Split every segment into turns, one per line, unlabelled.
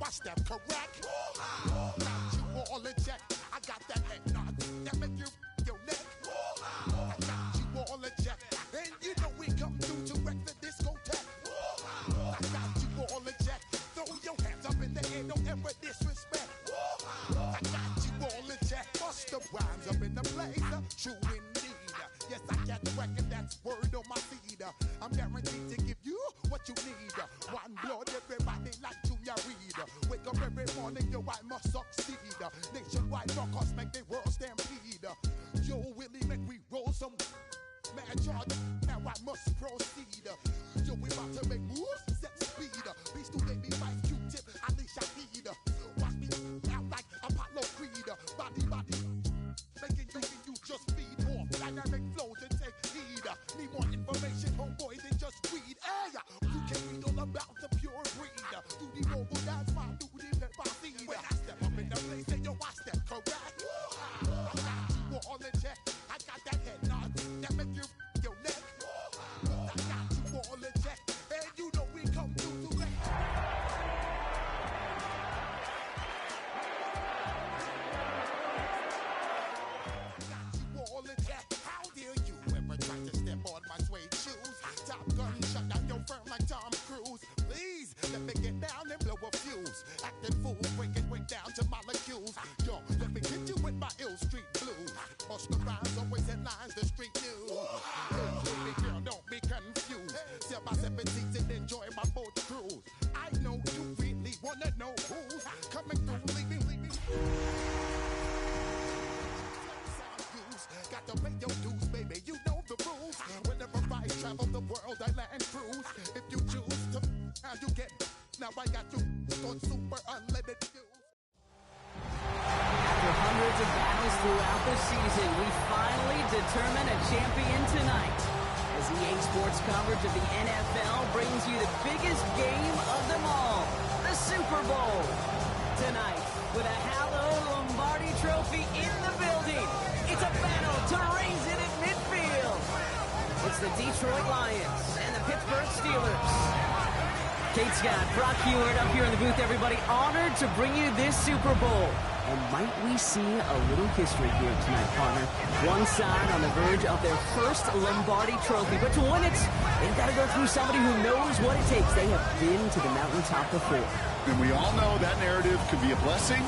I step correct. Got you all in check. I got that head nod that make you your neck. I got you all in check. And you know we come through to wreck the discotheque. I got you all in check. Throw your hands up in the air, don't ever disrespect. I got you all in check. Bust the rhymes up in the place. True indeed. Yes, I get record, that's word on my feed. I'm guaranteed to give you what you need. One blood, everybody like Junior Reed. Wake up every morning, yo, I must succeed. Nationwide rockers make the world stampede. Yo, Willie, make we roll some mad charge. Now I must proceed. Yo, we about to make moves, set speed. Beats to make me fight Q-tip, Ali Shaheed. Watch me out like Apollo Creed. Body, making you just feed more dynamic flows and take heed. Need more information, homeboy, than just read. Hey, you can read all about the pure breed. Do the mobile dance, my duty, let my seed. When I step up in the place, say yo, I step correct. I got you all in check. I got that head nod that make you your neck. I got you all in check, and you know we come through to wreck. How dare you ever try to step on my suede shoes? Top Gun shut down your firm like Tom Cruise. Please let me get down and blow a fuse. Acting fool, breaking way down to molecules. Yo, let me hit you with my ill street blues. Bust the rhymes, always in lines, the street news. Hey, baby girl, don't be confused. Sell my 17s and enjoy my boat cruise. I know you really wanna know who's coming through, leaving. Got to pay your dues, baby, you know the rules. Whenever travel the world, I land cruise. If you choose to, how you get. Now I got you on super unlimited use.
After hundreds of battles throughout the season, we finally determine a champion tonight. As EA Sports coverage of the NFL brings you the biggest game of them all, the Super Bowl. Tonight, with a hallowed Lombardi trophy in the building, it's a battle to raise it at midfield. It's the Detroit Lions and the Pittsburgh Steelers. Kate Scott, Brock Heward up here in the booth, everybody. Honored to bring you this Super Bowl. And might we see a little history here tonight, partner? One side on the verge of their first Lombardi trophy. But to win it, they've got to go through somebody who knows what it takes. They have been to the mountaintop before.
And we all know that narrative could be a blessing,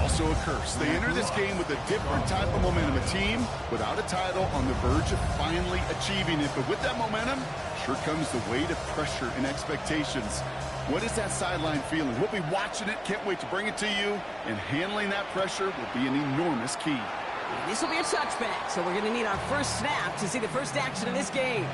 also a curse. They enter this game with a different type of momentum. A team without a title on the verge of finally achieving it. But with that momentum, sure comes the weight of pressure and expectations. What is that sideline feeling? We'll be watching it. Can't wait to bring it to you. And handling that pressure will be an enormous key.
This will be a touchback, so we're going to need our first snap to see the first action of this game.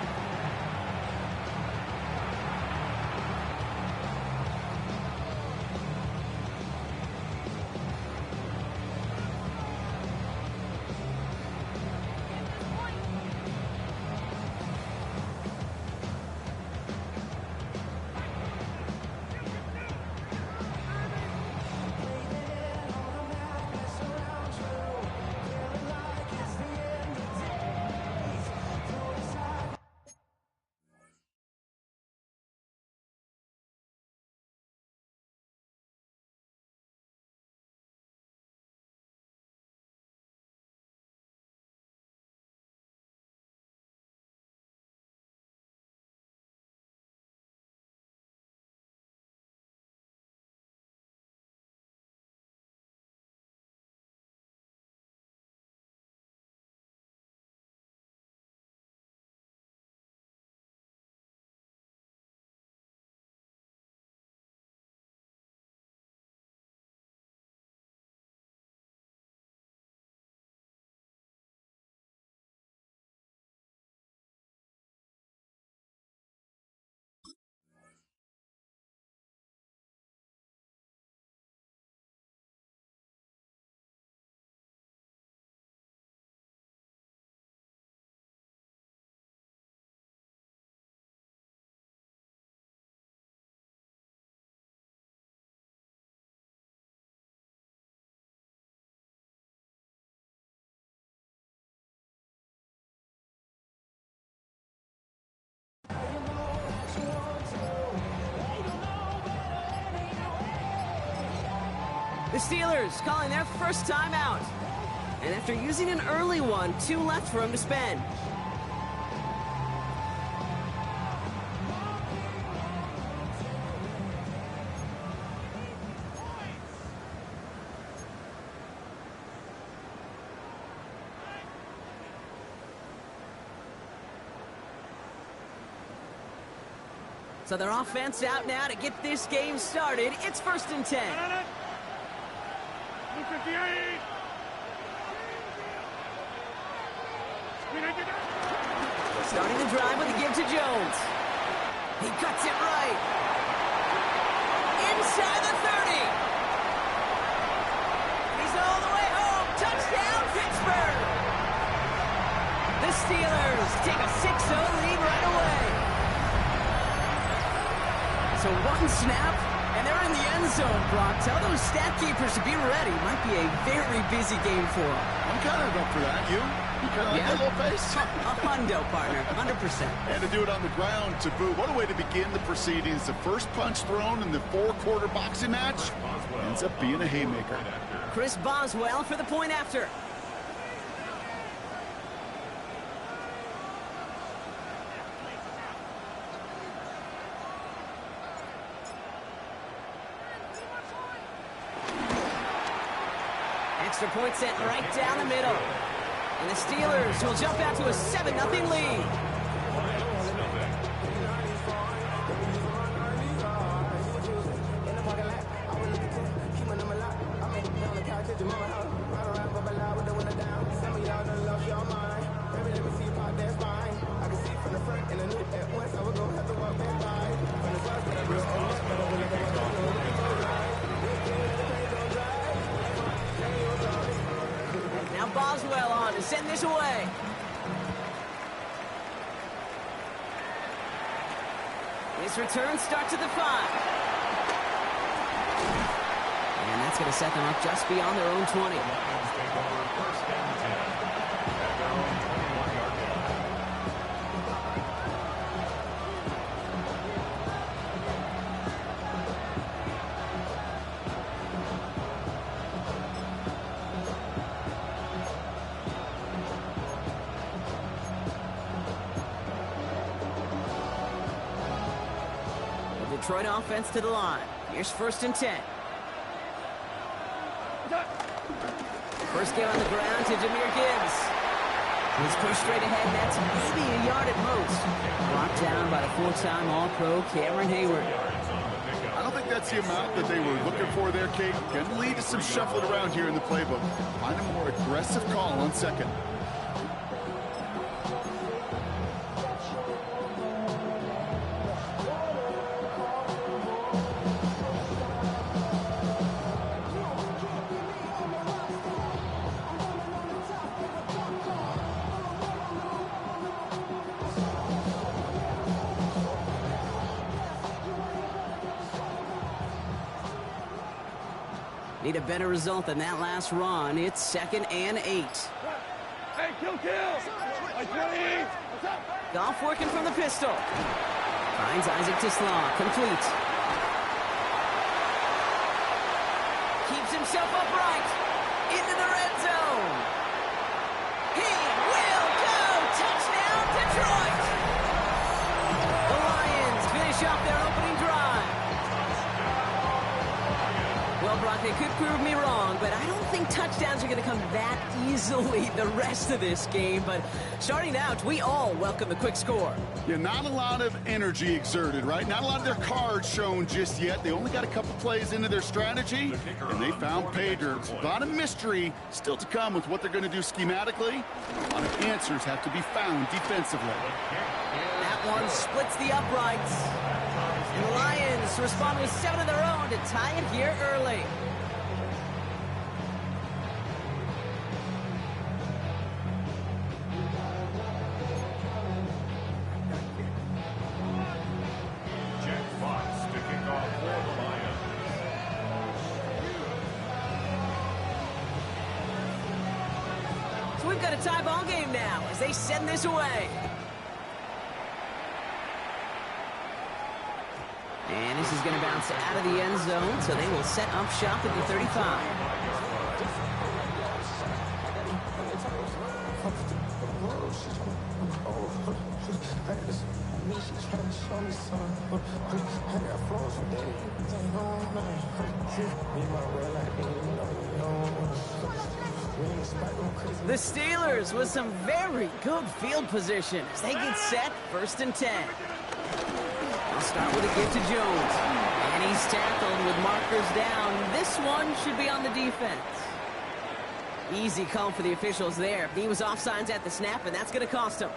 The Steelers calling their first time out. And after using an early one, 2 left for him to spend. So their offense out now to get this game started. It's 1st and 10. Starting the drive with a give to Jones. He cuts it right. Inside the 30. He's all the way home. Touchdown, Pittsburgh. The Steelers take a 6-0 lead right away. So one snap, and they're in the end zone, Brock. Tell those stat keepers to be ready. Might be a very busy game for them.
I'm kind of up for that. You kind of like that little face?
A hundo, partner, 100%.
And to do it on the ground, to boot. What a way to begin the proceedings. The first punch thrown in the 4-quarter boxing match ends up being a haymaker.
Chris Boswell for the point after. Extra point sent right down the middle. And the Steelers will jump out to a 7-0 lead. pile on to send this away. This return starts at the 5. And that's going to set them up just beyond their own 20. Detroit offense to the line. Here's 1st and 10. First game on the ground to Jahmyr Gibbs. He's pushed straight ahead, and that's maybe a yard at most. Brought down by the 4-time All-Pro Cameron Hayward.
I don't think that's the amount that they were looking for there, Kate. Can lead to some shuffling around here in the playbook. Find a more aggressive call on 2nd.
Need a better result than that last run. It's 2nd and 8.
Hey, kill!
Goff working from the pistol. Finds Isaac Tisslaw. Complete. Keeps himself upright. Into the red zone. He will go! Touchdown, Detroit! The Lions finish off their opening drive. Well, Brock, they could prove me wrong, but I don't think touchdowns are going to come that easily the rest of this game. But starting out, we all welcome the quick score.
Yeah, not a lot of energy exerted, right? Not a lot of their cards shown just yet. They only got a couple plays into their strategy, and they found pay dirt. A lot of mystery still to come with what they're going to do schematically. A lot of answers have to be found defensively.
That one splits the uprights. And the Lions respond with 7 of their own to tie it here early. So we've got a tie ball game now as they send this away. And this is going to bounce out of the end zone, so they will set up shop at the 35. The Steelers with some very good field position as they get set 1st and 10. They'll start with a give to Jones. And he's tackled with markers down. This one should be on the defense. Easy call for the officials there. He was offsides at the snap, and that's going to cost him.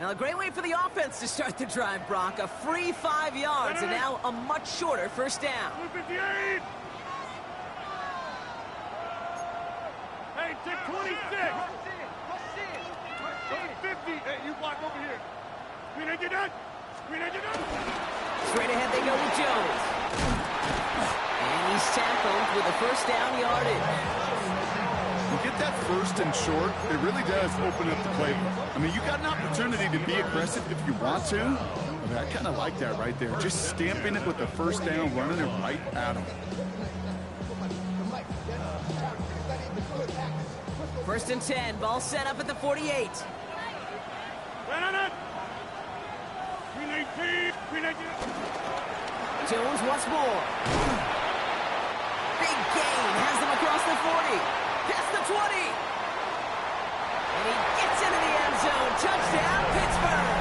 Now, a great way for the offense to start the drive, Brock. A free 5 yards, and now a much shorter 1st down.
58! Hey, take 26! 50! Hey, you block over here. Screen ain't done!
Straight ahead they go with Jones. And he's tackled with a 1st down yardage.
You get that 1st and short, it really does open up the playbook. I mean, you got an opportunity to be aggressive if you want to. I mean, I kind of like that right there. Just stamping it with the 1st down, running it right at them.
1st and 10, ball set up at the 48. Jones once more. Big gain, has them across the 40. Past the 20. And he gets into the end zone. Touchdown, Pittsburgh.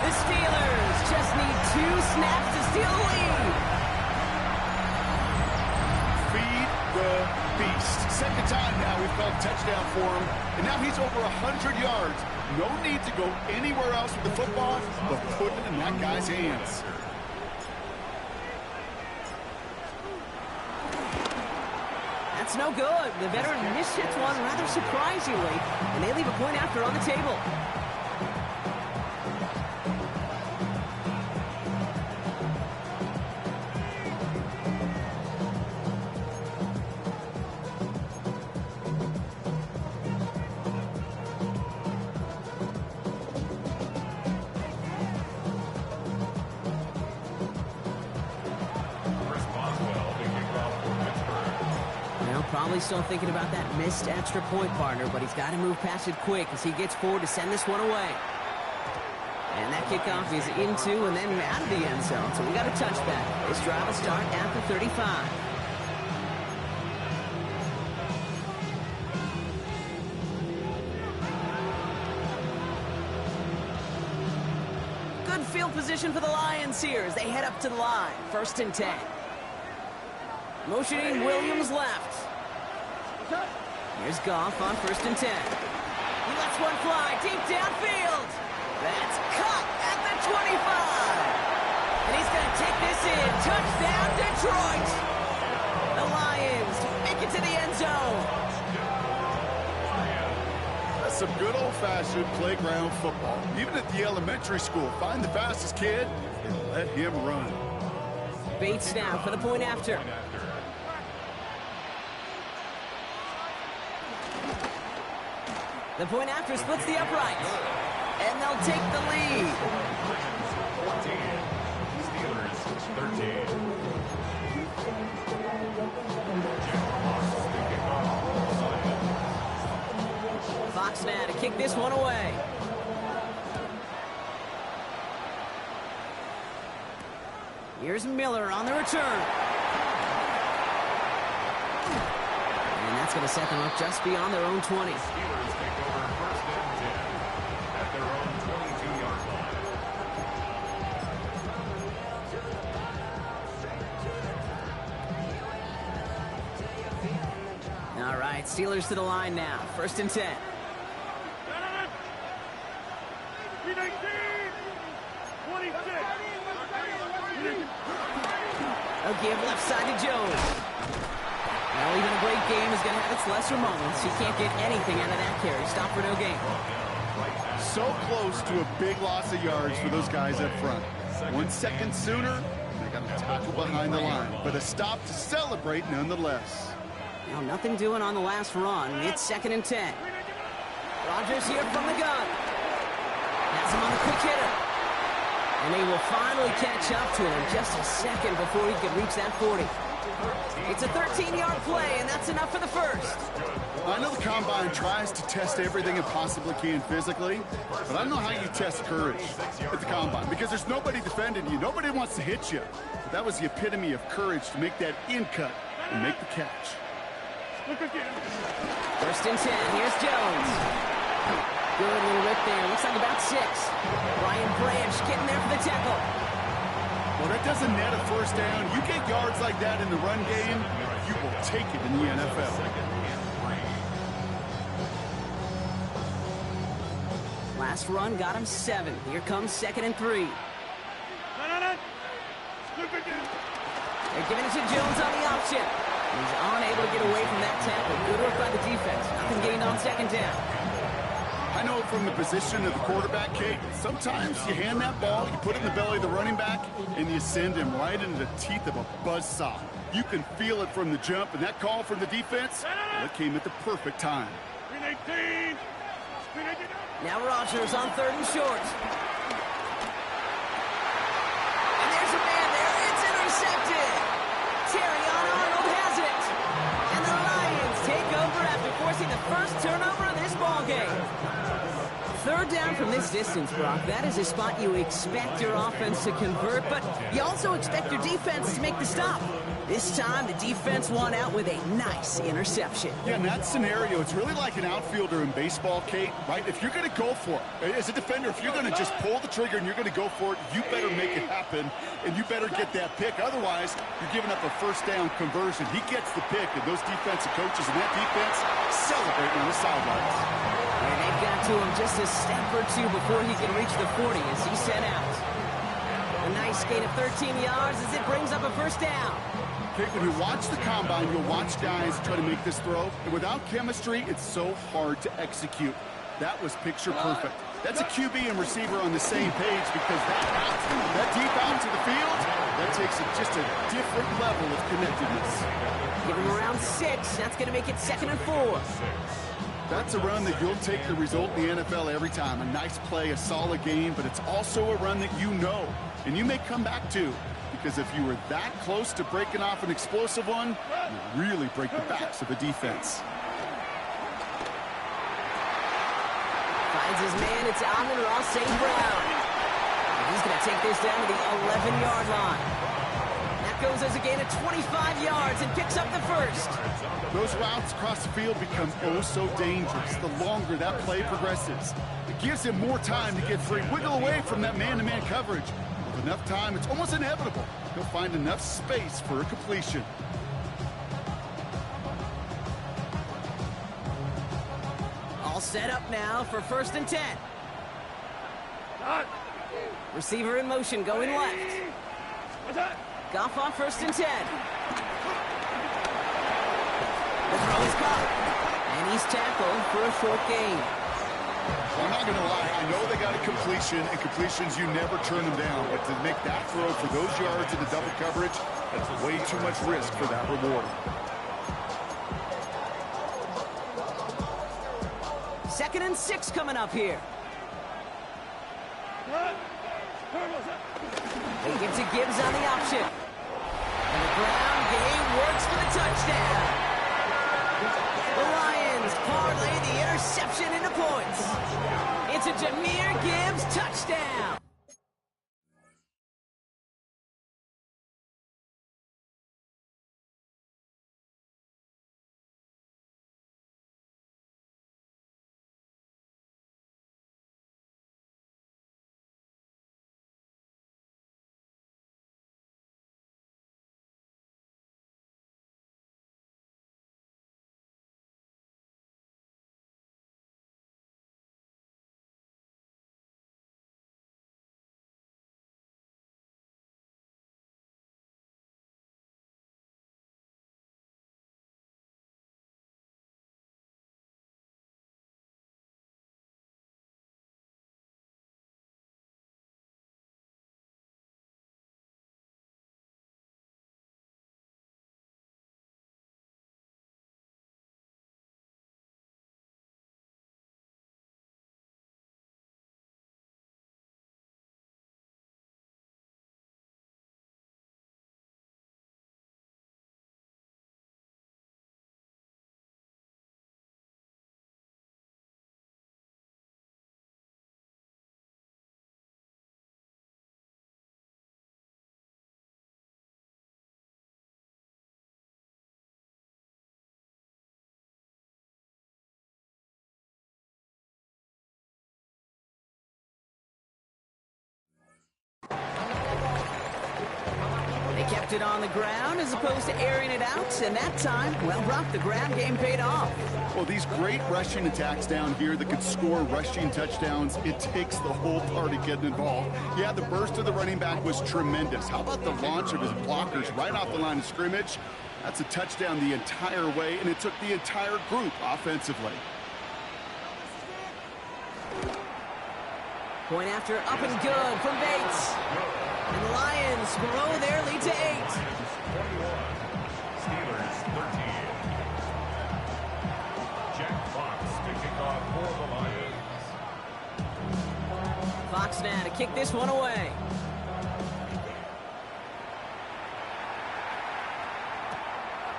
The Steelers just need 2 snaps to steal the lead.
Feed the beast. Second time now we've called touchdown for him, and now he's over 100 yards. No need to go anywhere else with the football, but put it in that guy's hands.
That's no good. The veteran mishits one rather surprisingly, and they leave a point after on the table. Probably still thinking about that missed extra point, partner, but he's got to move past it quick as he gets forward to send this one away. And that kickoff is into and then out of the end zone, so we got a touchback. This drive will start at the 35. Good field position for the Lions here as they head up to the line. 1st and 10. Motioning Williams left. Here's Goff on 1st and 10. He lets one fly deep downfield. That's caught at the 25. And he's going to take this in. Touchdown, Detroit. The Lions make it to the end zone.
That's some good old-fashioned playground football. Even at the elementary school, find the fastest kid and let him run.
Bates now for the point after. The point after splits the uprights. And they'll take the lead.
14. Steelers 13.
Fox now to kick this one away. Here's Miller on the return. And that's going to set them up just beyond their own 20. All right, Steelers to the line now. 1st and 10. A give left side to Jones. Well, even a great game is going to have its lesser moments. You can't get anything out of that carry. Stop for no gain.
So close to a big loss of yards for those guys up front. 1 second sooner, they got a tackle behind the line. But a stop to celebrate nonetheless.
Now, nothing doing on the last run. It's 2nd and 10. Rodgers here from the gun. Has him on the quick hitter. And they will finally catch up to him just a second before he can reach that 40. It's a 13-yard play, and that's enough for the first.
I know the Combine tries to test everything it possibly can physically, but I don't know how you test courage at the Combine because there's nobody defending you. Nobody wants to hit you. But that was the epitome of courage to make that in cut and make the catch.
1st and 10. Here's Jones. Good little rip there. Looks like about 6. Brian Branch getting there for the tackle.
Well, that doesn't net a first down. You get yards like that in the run game, you will take it in the NFL.
Last run got him 7. Here comes 2nd and 3. They're giving it to Jones on the option. He's unable to get away from that tackle. Good work by the defense. Nothing gained on 2nd down.
I know from the position of the quarterback, Kate, sometimes you hand that ball, you put it in the belly of the running back, and you send him right into the teeth of a buzzsaw. You can feel it from the jump, and that call from the defense, well, it came at the perfect time.
Now Rodgers on 3rd and short. And there's a man there. It's intercepted. Terrion Arnold has it. And the Lions take over after forcing the first turnover of this ballgame. 3rd down from this distance, Brock. That is a spot you expect your offense to convert, but you also expect your defense to make the stop. This time, the defense won out with a nice interception.
Yeah, in that scenario, it's really like an outfielder in baseball, Kate, right? If you're going to go for it, as a defender, if you're going to just pull the trigger and you're going to go for it, you better make it happen, and you better get that pick. Otherwise, you're giving up a first down conversion. He gets the pick, and those defensive coaches and that defense celebrating on the sidelines.
And they got to him just a step or two before he can reach the 40 as he sent out. A nice gain of 13 yards as it brings up a first down.
Okay, when you watch the combine, you'll watch guys try to make this throw, and without chemistry, it's so hard to execute. That was picture perfect. That's a QB and receiver on the same page because that deep out to the field, that takes just a different level of connectedness.
Give him around 6. That's going to make it 2nd and 4.
That's a run that you'll take the result in the NFL every time. A nice play, a solid game, but it's also a run that you know, and you may come back to. Because if you were that close to breaking off an explosive one, you really break the backs of a defense.
Finds his man, it's Amon-Ra St. Brown. And he's going to take this down to the 11-yard line. That goes as a gain of 25 yards and picks up the first.
Those routes across the field become oh so dangerous the longer that play progresses. It gives him more time to get free, wiggle away from that man-to-man coverage. With enough time, it's almost inevitable. He'll find enough space for a completion.
All set up now for 1st and 10. Receiver in motion going left. Goff on 1st and 10. The throw is caught. And he's tackled for a short gain.
Well, I'm not going to lie. I know they got a completion, and completions, you never turn them down. But to make that throw for those yards in the double coverage, that's way too much risk for that reward.
2nd and 6 coming up here. They give to Gibbs on the option. And the ground game works for the touchdown. The Lions parlay the interception into points. It's a Jahmyr Gibbs touchdown. They kept it on the ground as opposed to airing it out, and that time, well, Brock, the ground game paid off.
Well, these great rushing attacks down here that could score rushing touchdowns, it takes the whole party getting involved. Yeah, the burst of the running back was tremendous. How about the launch of his blockers right off the line of scrimmage? That's a touchdown the entire way, and it took the entire group offensively.
Point after up and good from Bates. And the Lions grow their lead to 8.
21. Steelers 13. Jack Fox to kick off for the Lions.
Fox now to kick this one away.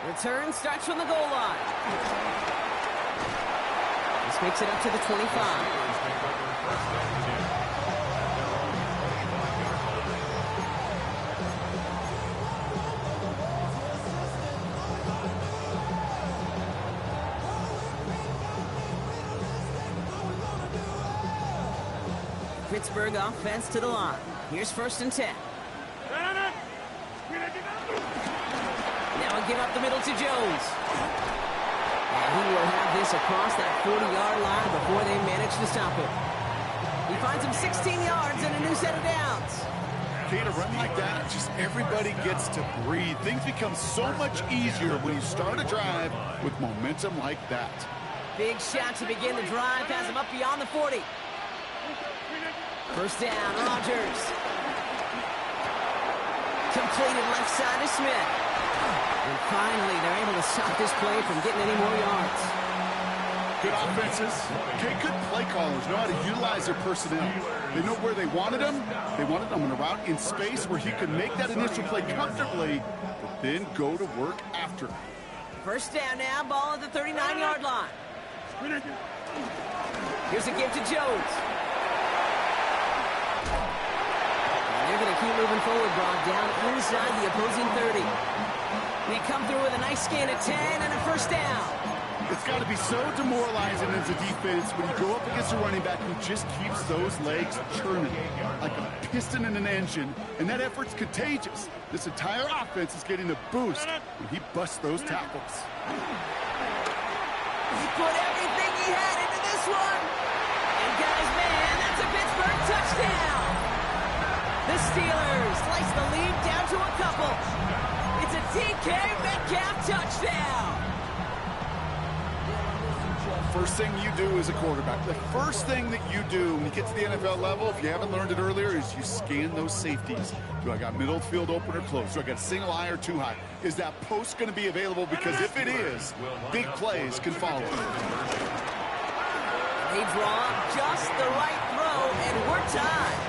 Return starts from the goal line. This makes it up to the 25. Pittsburgh offense to the line. Here's 1st and 10. Now a give up the middle to Jones. And he will have this across that 40-yard line before they manage to stop him. He finds him 16 yards and a new set of downs.
Okay, to run like that, just everybody gets to breathe. Things become so much easier when you start a drive with momentum like that.
Big shot to begin the drive, has him up beyond the 40. 1st down, Rodgers. Completed left side to Smith. And finally, they're able to stop this play from getting any more yards.
Good offenses. Okay, good play callers know how to utilize their personnel. They know where they wanted him. They wanted him in a route in space where he could make that initial play comfortably, but then go to work after.
1st down now, ball at the 39-yard line. Here's a give to Jones. And they're going to keep moving forward, Brock, down inside the opposing 30. They come through with a nice gain of 10 and a 1st down.
It's got to be so demoralizing as a defense when you go up against a running back who just keeps those legs churning like a piston in an engine, and that effort's contagious. This entire offense is getting a boost when he busts those tackles.
He put everything he had into this one. And guys, man, that's a Pittsburgh touchdown. The Steelers slice the lead down to a couple. It's a DK Metcalf touchdown.
First thing you do as a quarterback, the first thing that you do when you get to the NFL level, if you haven't learned it earlier, is you scan those safeties. Do I got middle field open or close? Do I got a single high or too high? Is that post going to be available? Because if it is, big plays can follow.
They draw up just the right throw, and we're tied.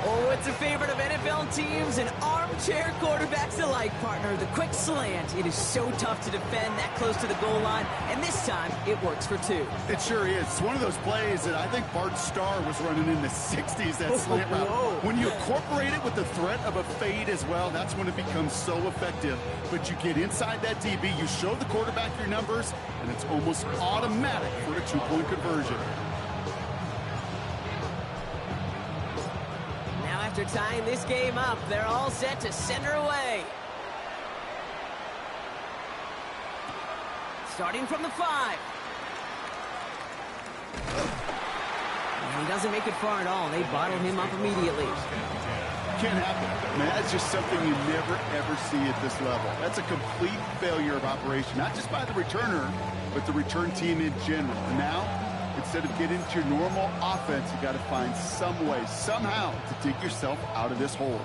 Oh, it's a favorite of NFL teams and armchair quarterbacks alike, partner. The quick slant. It is so tough to defend that close to the goal line, and this time it works for 2.
It sure is. It's one of those plays that I think Bart Starr was running in the 60s, that slant route. When you incorporate it with the threat of a fade as well, that's when it becomes so effective. But you get inside that DB, you show the quarterback your numbers, and it's almost automatic for a 2-point conversion.
After tying this game up, they're all set to send her away. Starting from the 5. And he doesn't make it far at all. They bottle him up immediately.
Can't happen. Man, that's just something you never, ever see at this level. That's a complete failure of operation, not just by the returner, but the return team in general. And now, instead of getting into your normal offense, you got to find some way, somehow, to dig yourself out of this hole.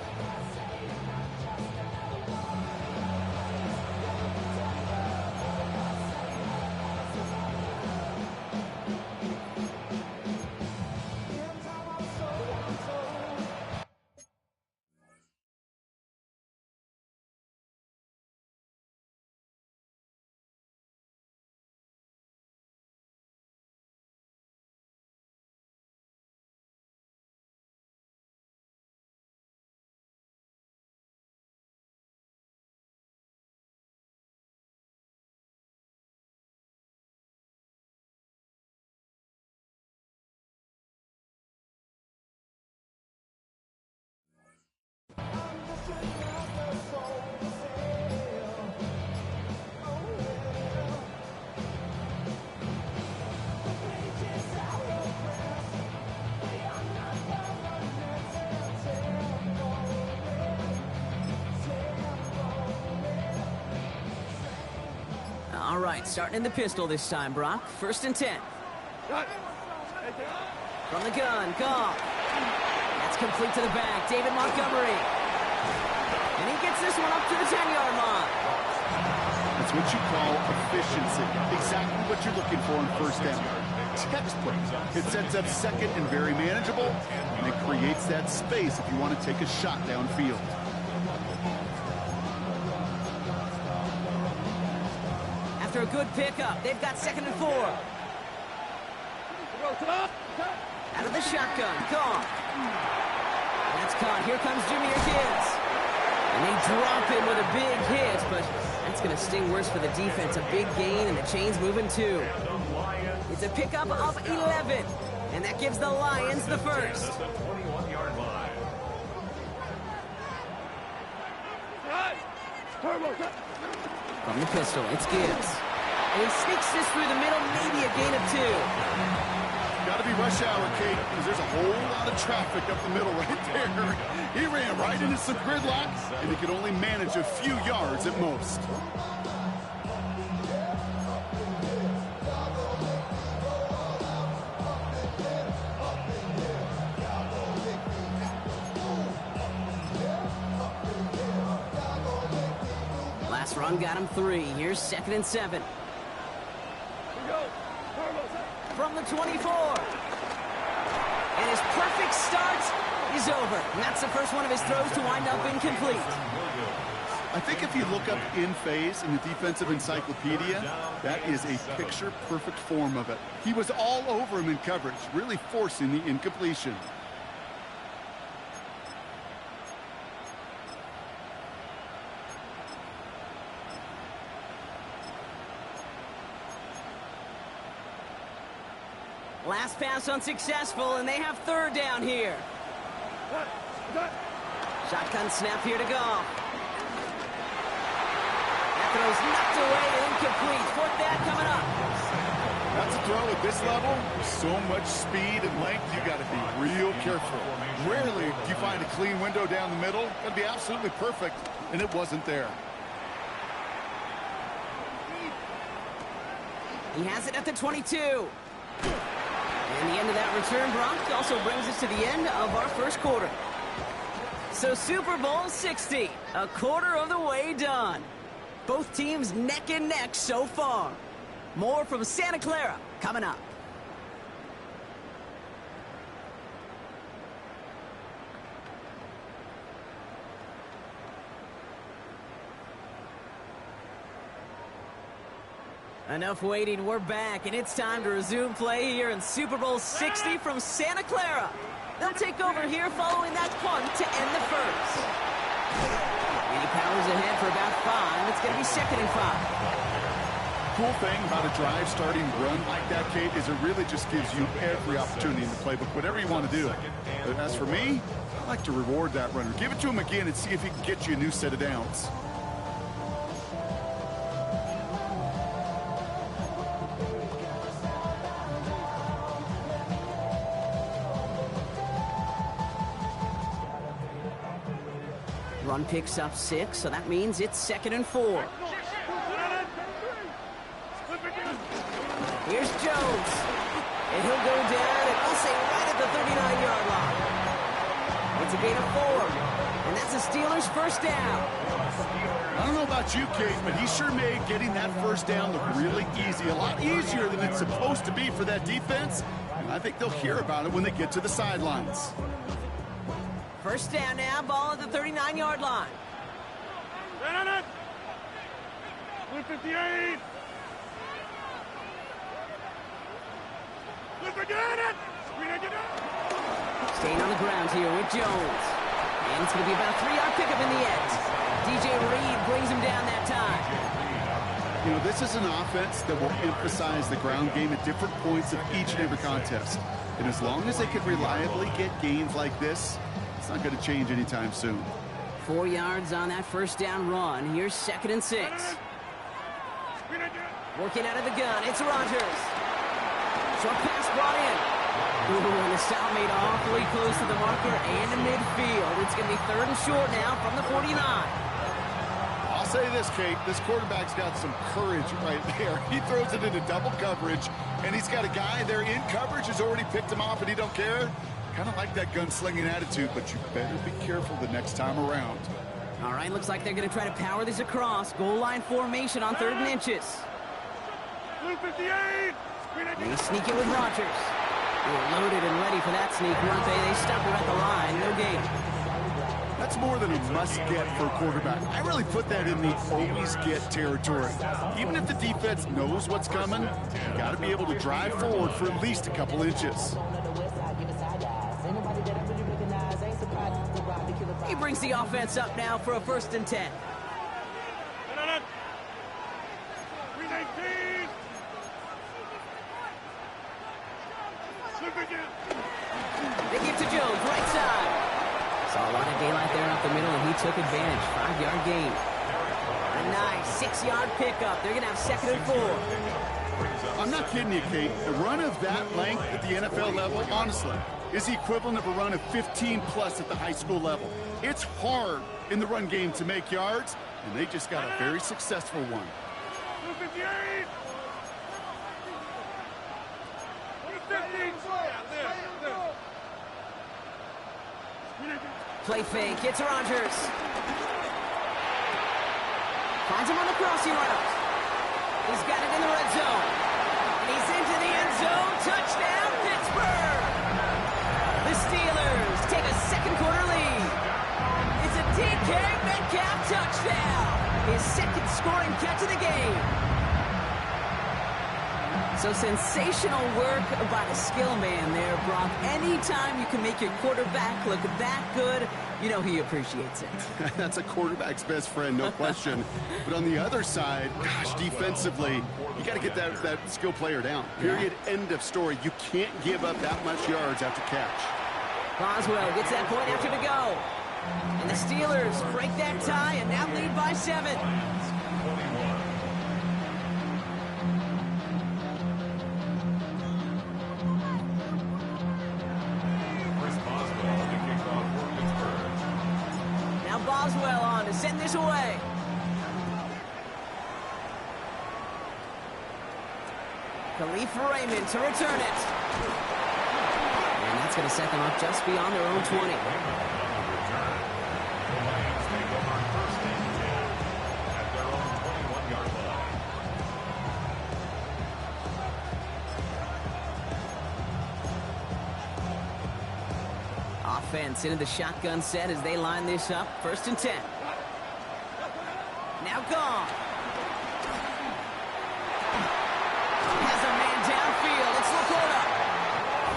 All right, starting in the pistol this time, Brock. 1st and 10. From the gun, Goff. That's complete to the back. David Montgomery. And he gets this one up to the 10-yard line.
That's what you call efficiency. Exactly what you're looking for in 1st down. Textbook. It sets up 2nd and very manageable, and it creates that space if you want to take a shot downfield.
After a good pickup, they've got 2nd and 4. Out of the shotgun, Goff. That's caught. Here comes Jahmyr Gibbs. And they drop him with a big hit, but that's going to sting worse for the defense. A big gain, and the chain's moving too. It's a pickup of 11, and that gives the Lions the first.
At the 21-yard line.
From the pistol, it's Gibbs. And he sneaks this through the middle, maybe a gain of 2.
Got to be rush hour, Kate, because there's a whole lot of traffic up the middle right there. He ran right into some gridlock, and he could only manage a few yards at most.
Last run got him 3. Here's 2nd and 7. From the 24. And his perfect start is over. And that's the first one of his throws to wind up incomplete.
I think if you look up in phase in the defensive encyclopedia, that is a picture-perfect form of it. He was all over him in coverage, really forcing the incompletion.
Last pass unsuccessful, and they have 3rd down here. Shotgun snap here to go. That throw's knocked away and incomplete. 4th down coming up.
That's a throw at this level. So much speed and length, you got to be real careful. Rarely do you find a clean window down the middle. Got to be absolutely perfect, and it wasn't there.
He has it at the 22. And the end of that return, Brock, also brings us to the end of our first quarter. So Super Bowl 60, a quarter of the way done. Both teams neck and neck so far. More from Santa Clara coming up. Enough waiting, we're back, and it's time to resume play here in Super Bowl 60 from Santa Clara. They'll take over here following that punt to end the first. He powers ahead for about 5. It's going to be 2nd and 5.
Cool thing about a drive starting run like that, Kate, is it really just gives you every opportunity in the playbook, whatever you want to do. But as for me, I like to reward that runner. Give it to him again and see if he can get you a new set of downs.
Run picks up 6, so that means it's 2nd and 4. Here's Jones. And he'll go down, and I'll say right at the 39-yard line. It's a gain of 4. And that's the Steelers' first down.
I don't know about you, Kate, but he sure made getting that first down look really easy. A lot easier than it's supposed to be for that defense. And I think they'll hear about it when they get to the sidelines.
First down now, ball at the 39-yard line.
158.
Staying on the ground here with Jones. And it's going to be about a 3-yard pickup in the end. DJ Reed brings him down that time.
You know, this is an offense that will emphasize the ground game at different points of each and every contest. And as long as they can reliably get gains like this, it's not going to change anytime soon.
4 yards on that first down run. Here's 2nd and 6. Working out of the gun, it's Rodgers. Short pass brought in. Ooh, and the stop made awfully close to the marker and the midfield. It's going to be 3rd and short now from the 49.
I'll say this, Kate. This quarterback's got some courage right there. He throws it into double coverage, and he's got a guy there in coverage who's already picked him off, and he don't care. Kind of like that gunslinging attitude, but you better be careful the next time around.
All right, looks like they're going to try to power this across. Goal line formation on 3rd and inches.
58.
They sneak it with Rodgers. They were loaded and ready for that sneak, weren't they? They stopped it at the line. No gain.
That's more than a must-get for a quarterback. I really put that in the always-get territory. Even if the defense knows what's coming, you got to be able to drive forward for at least a couple inches.
He brings the offense up now for a 1st and 10. They give to Jones, right side. Saw a lot of daylight there up the middle, and he took advantage. 5-yard gain. A nice 6-yard pickup. They're going to have 2nd and 4.
I'm not kidding you, Kate. The run of that length at the NFL level, honestly, is the equivalent of a run of 15-plus at the high school level. It's hard in the run game to make yards, and they just got a very successful one.
Play fake. It's Rodgers. Finds him on the crossing route. He's got it in the red zone. And he's into the end zone. Touchdown, Pittsburgh! The Steelers take a 2nd quarter lead. It's a DK Metcalf touchdown. His 2nd scoring catch of the game. So sensational work by the skill man there, Brock. Anytime you can make your quarterback look that good, you know he appreciates it.
That's a quarterback's best friend, no question. But on the other side, gosh, defensively, you got to get that skill player down. Period. Yeah. End of story. You can't give up that much yards after catch.
Boswell gets that point after to go. And the Steelers break that tie and now lead by 7. Boswell on to send this away. Khalif Raymond to return it. And that's going to set them up just beyond their own 20. Offense into the shotgun set as they line this up. 1st and 10. Now gone. Has a man downfield. It's Laporta.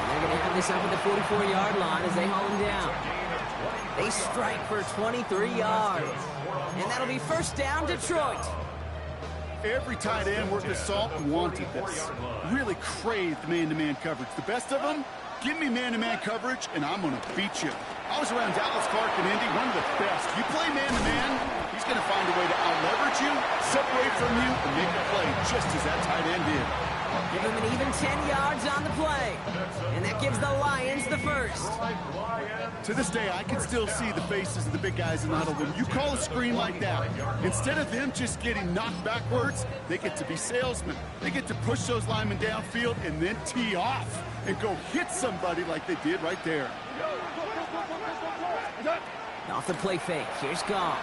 And they're going to have this up at the 44-yard line as they haul him down. They strike for 23 yards. And that'll be 1st down, Detroit.
Every tight end worth the salt wanted this. Really craved man-to-man coverage. The best of them? Give me man-to-man coverage, and I'm going to beat you. I was around Dallas, Clark, and Indy, one of the best. You play man-to-man, he's going to find a way to out-leverage you, separate from you, and make a play just as that tight end did.
Give him an even 10 yards on the play. And that gives the Lions the 1st.
To this day, I can still see the faces of the big guys in the huddle. When you call a screen like that, instead of them just getting knocked backwards, they get to be salesmen. They get to push those linemen downfield and then tee off and go hit somebody like they did right there.
Off the play fake. Here's Goff.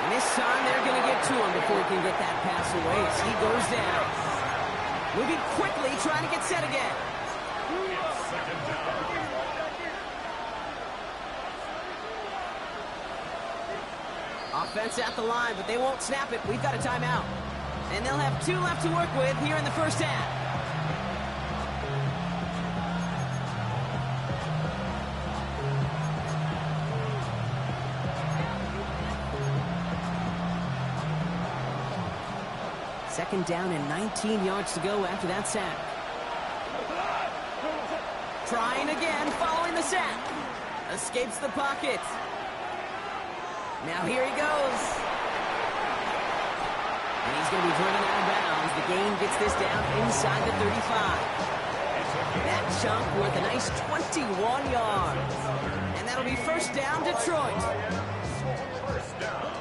And this time they're going to get to him before he can get that pass away as he goes down. Moving quickly, trying to get set again. Offense at the line, but they won't snap it. We've got a timeout. And they'll have 2 left to work with here in the 1st half. Second down and 19 yards to go after that sack. Trying again, following the sack. Escapes the pocket. Now here he goes. And he's going to be driven out of bounds. The gain gets this down inside the 35. That chunk worth a nice 21 yards. And that'll be 1st down, Detroit.
1st down.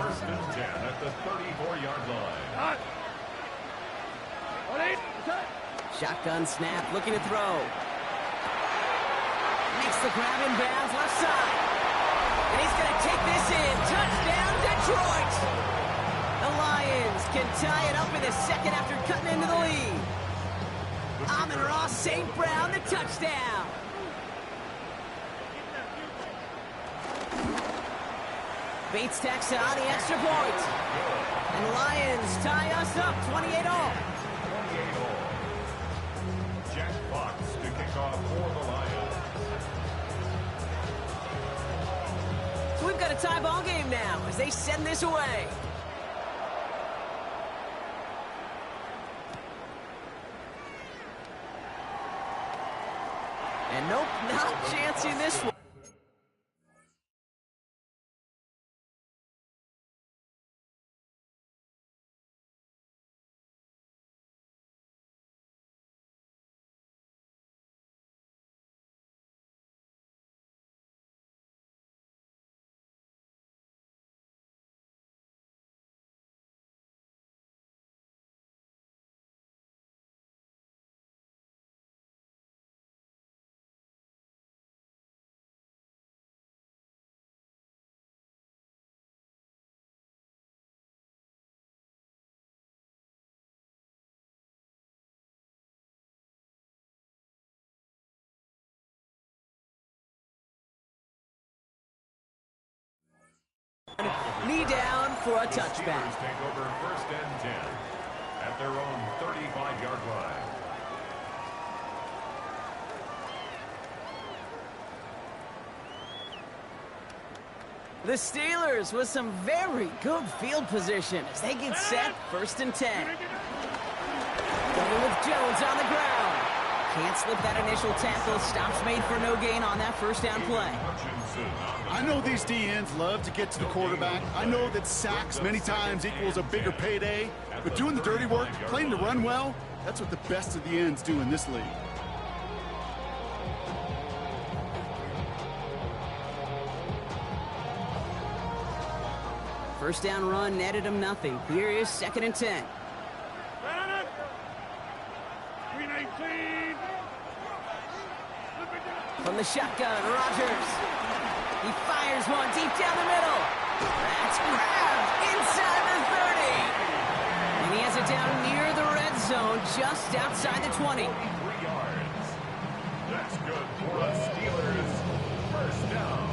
1st and 10 at the 34-yard line.
Shotgun snap, looking to throw. Makes the grab in bounds, left side. And he's going to take this in. Touchdown, Detroit! The Lions can tie it up in the 2nd after cutting into the lead. Amon-Ra St. Brown, the touchdown. Bates tacks on the extra point. And the Lions tie us up 28-all.
Jack Fox to kick off for the Lions.
So we've got a tie ball game now as they send this away. And nope, not chancing this one. Knee down for a touchback.
Steelers take over 1st and 10 at their own 35-yard line.
The Steelers with some very good field position as they get set 1st and 10. Going with Jones on the ground. Can't slip that initial tackle. Stops made for no gain on that first down play.
I know these DNs love to get to the quarterback. I know that sacks many times equals a bigger payday. But doing the dirty work, playing to run well, that's what the best of the ends do in this league.
First down run netted him nothing. Here is 2nd and 10. From the shotgun, Rodgers. He fires one deep down the middle. That's grabbed inside the 30. And he has it down near the red zone, just outside the 20.
3 yards. That's good for the Steelers. First down.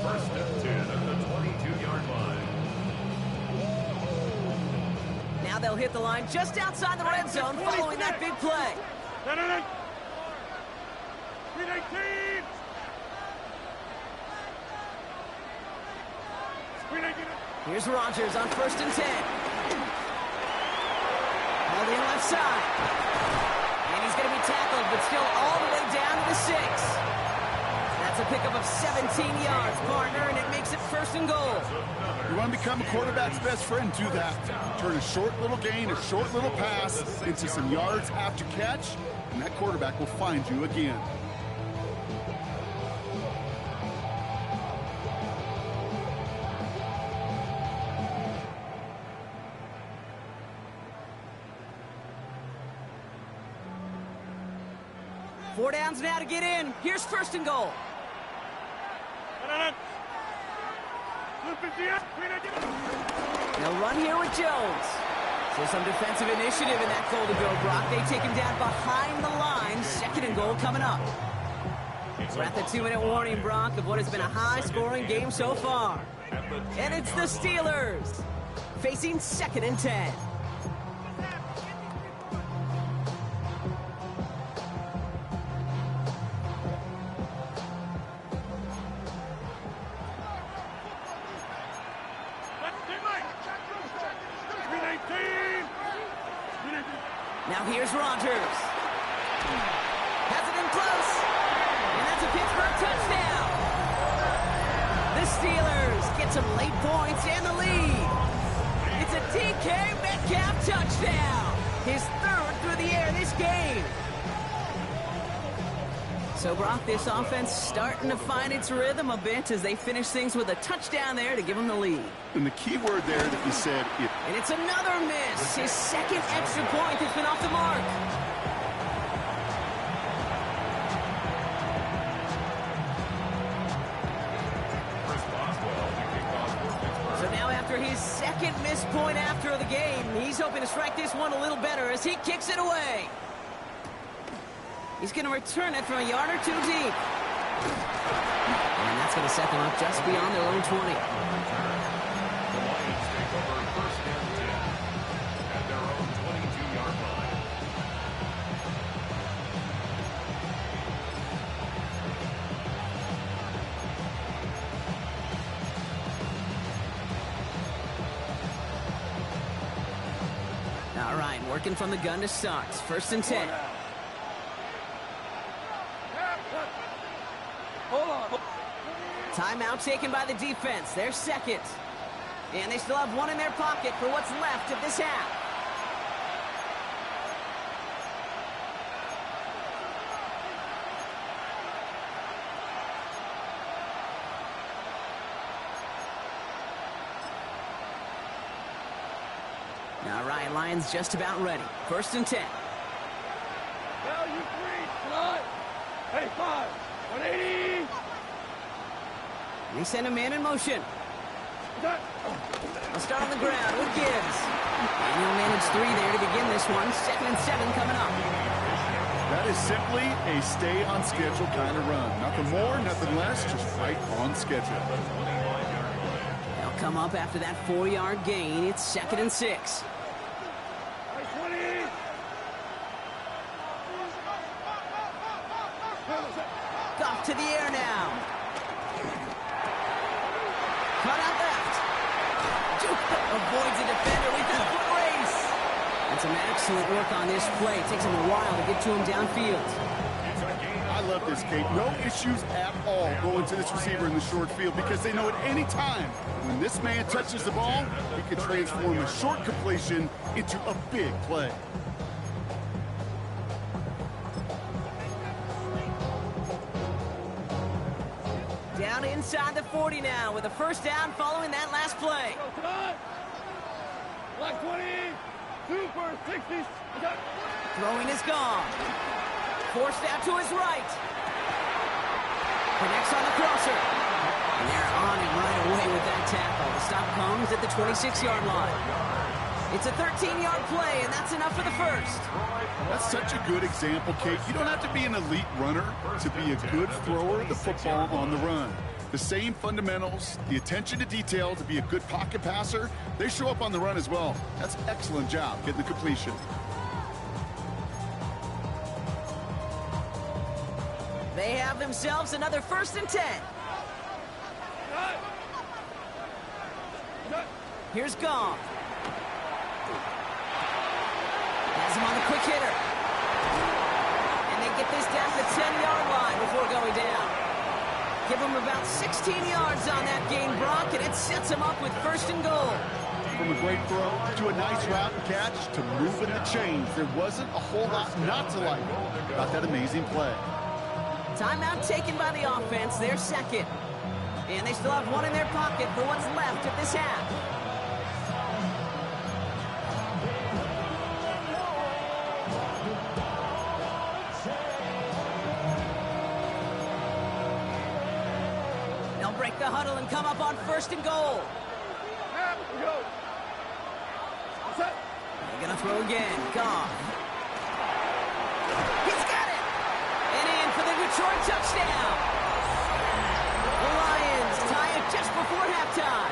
1st and 10 at the 22-yard line.
Now they'll hit the line just outside the red zone following that big play. Here's Rodgers on 1st and 10. Holding left side. And he's going to be tackled, but still all the way down to the 6. That's a pickup of 17 yards, partner, and it makes it 1st and goal.
You want to become a quarterback's best friend, do that. Turn a short little gain, a short little pass into some yards after catch, and that quarterback will find you again.
Four downs now to get in. Here's 1st and goal. They'll run here with Jones. So some defensive initiative in that goal to go, Brock. They take him down behind the line. 2nd and goal coming up. We're at the 2-minute warning, Brock, of what has been a high-scoring game so far. And it's the Steelers facing 2nd and 10. Now here's Rodgers. Has it in close. And that's a Pittsburgh touchdown. The Steelers get some late points and the lead. It's a DK Metcalf touchdown. His 3rd through the air this game. So, Brock, this offense starting to find its rhythm a bit as they finish things with a touchdown there to give them the lead.
And the key word there that you said,
and it's another miss. His 2nd extra point has been off the mark. So now after his 2nd missed point after the game, he's hoping to strike this one a little better as he kicks it away. He's going to return it from a yard or 2 deep. And that's going to set them up just beyond their own 20.
The Lions take over 1st and 10 at their own 22-yard line.
All right, working from the gun to start. 1st and 10. Timeout taken by the defense. Their second. And they still have one in their pocket for what's left of this half. All right, Lions just about ready. 1st and 10.
Well, you three, slide. Hey, 5, 180.
They send a man in motion.
Done.
They'll start on the ground with Gibbs. And he'll manage 3 there to begin this one. 2nd and 7 coming up.
That is simply a stay-on-schedule kind of run. Nothing more, nothing less, just right on schedule.
They'll come up after that 4-yard gain. It's 2nd and 6.
Hey, 20.
Off to the air now. Cut out left. Avoids a defender. We've got a foot race. And some excellent work on this play. It takes him a while to get to him downfield.
I love this, Kate. No issues at all going to this receiver in the short field because they know at any time when this man touches the ball, he can transform a short completion into a big play.
Down inside the 40 now with a 1st down following that last play.
Black 20. 2 for 60.
Throwing is gone. Forced out to his right. Connects on the crosser. And they're on him right away with that tackle. The stop comes at the 26-yard line. It's a 13-yard play, and that's enough for the 1st.
That's such a good example, Kate. You don't have to be an elite runner to be a good thrower of the football on the run. The same fundamentals, the attention to detail to be a good pocket passer, they show up on the run as well. That's an excellent job getting the completion.
They have themselves another 1st and 10. Here's Goff. Has him on the quick hitter. And they get this down to the 10-yard line before going down. Give him about 16 yards on that gain, Brock, and it sets him up with 1st and goal.
From a great throw to a nice route and catch to moving the chains, there wasn't a whole lot not to like about that amazing play.
Timeout taken by the offense, their second. And they still have one in their pocket for what's left of this half. They'll break the huddle and come up on 1st and goal. They're going to throw again. Goff. He's got it! And in for the Detroit touchdown. The Lions tie it just before halftime.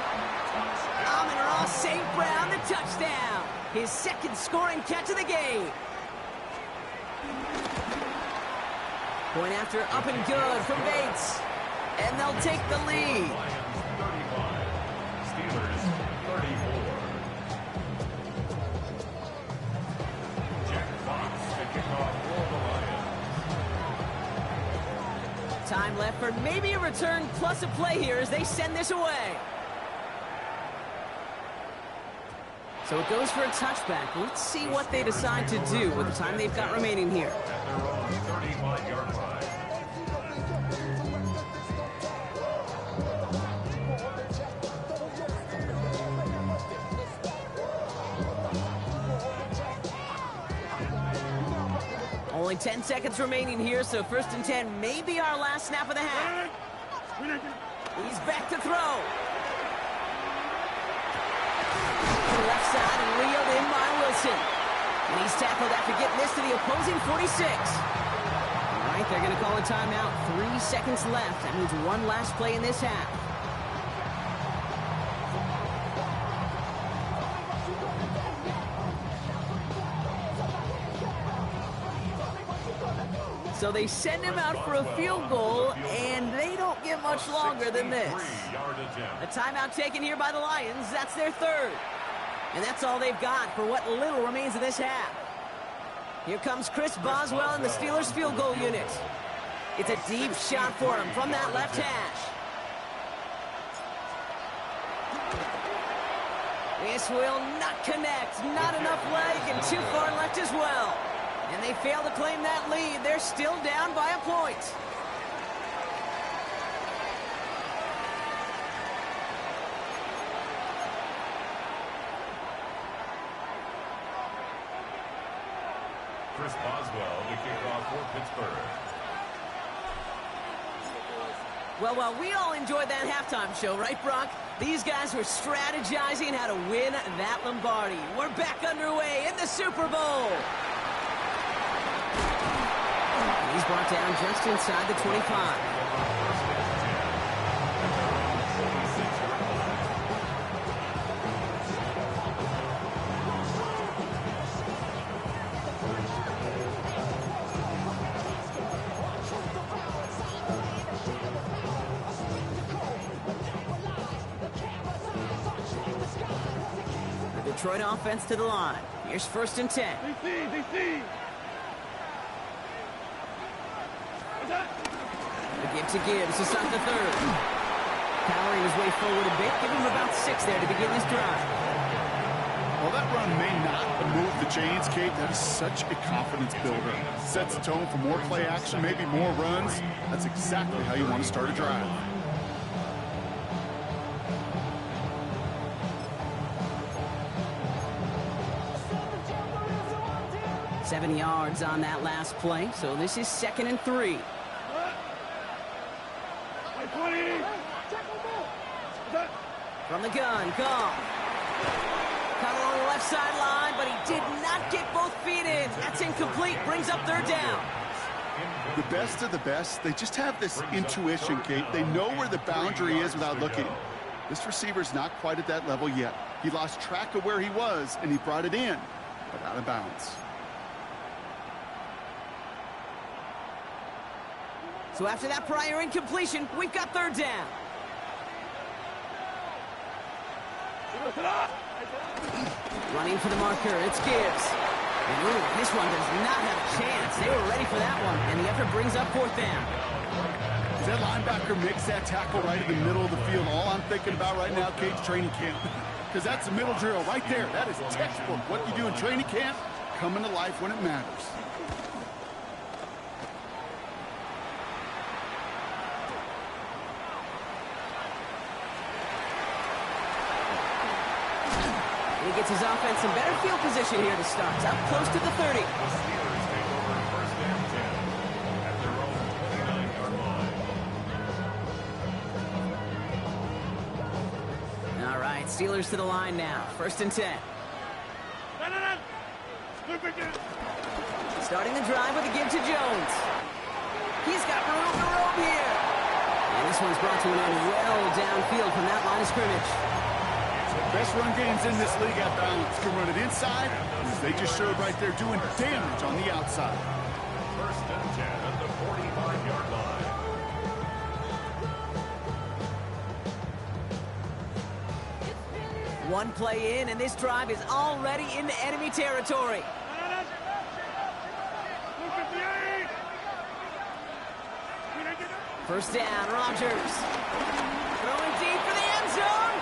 Amon-Ra St. Brown, the touchdown. His 2nd scoring catch of the game. Point after up and good from Bates. And they'll take the lead.
35. Steelers 34. Jack Fox to kick off for the Lions.
Time left for maybe a return plus a play here as they send this away. So it goes for a touchback. Let's see what they decide to do with the time they've got remaining here.
At their own 35-yard line.
Only 10 seconds remaining here, so 1st and 10 may be our last snap of the half. He's back to throw. To the left side and reeled in by Wilson. And he's tackled after getting this to the opposing 46. All right, they're going to call a timeout. 3 seconds left. That means one last play in this half. So they send him out for a field goal, and they don't get much longer than this. A timeout taken here by the Lions. That's their 3rd. And that's all they've got for what little remains of this half. Here comes Chris Boswell in the Steelers field goal unit. It's a deep shot for him from that left hash. This will not connect. Not enough leg and too far left as well. And they fail to claim that lead. They're still down by a point.
Chris Boswell to kick off for Pittsburgh.
Well, while we all enjoyed that halftime show, right, Brock? These guys were strategizing how to win that Lombardi. We're back underway in the Super Bowl. He's brought down just inside the 25. Detroit offense to the line. Here's 1st and 10.
DC.
The give to Gibbs to start the 3rd. Powering his way forward a bit. Give him about 6 there to begin this drive.
Well, that run may not move the chains, Kate. That is such a confidence builder. Sets the tone for more play action, maybe more runs. That's exactly how you want to start a drive.
7 yards on that last play, so this is 2nd and 3. From the gun, Goff. Caught along the left sideline, but he did not get both feet in. That's incomplete, brings up 3rd down.
The best of the best, they just have this intuition, Kate. They know where the boundary is without looking. This receiver's not quite at that level yet. He lost track of where he was, and he brought it in, but out of bounds.
So after that prior incompletion, we've got 3rd down. Running for the marker, it's Gibbs. And ooh, this one does not have a chance. They were ready for that one, and the effort brings up 4th down.
That linebacker makes that tackle right in the middle of the field. All I'm thinking about right now, Kate's training camp. Because that's a middle drill right there. That is textbook. What you do in training camp, coming to life when it matters.
He gets his offense in better field position here to start. Up close to the 30.
The Steelers take over 1st and 10 at their own 29-yard line.
All right, Steelers to the line now. 1st and 10. Starting the drive with a give to Jones. He's got room to roam here. And this one's brought to an end well downfield from that line of scrimmage.
Best run games in this league at balance. Can run it inside, as they just showed right there, doing damage on the outside.
1st and 10 at the 45-yard line.
One play in, and this drive is already into enemy territory. First down, Rodgers. Throwing deep for the end zone.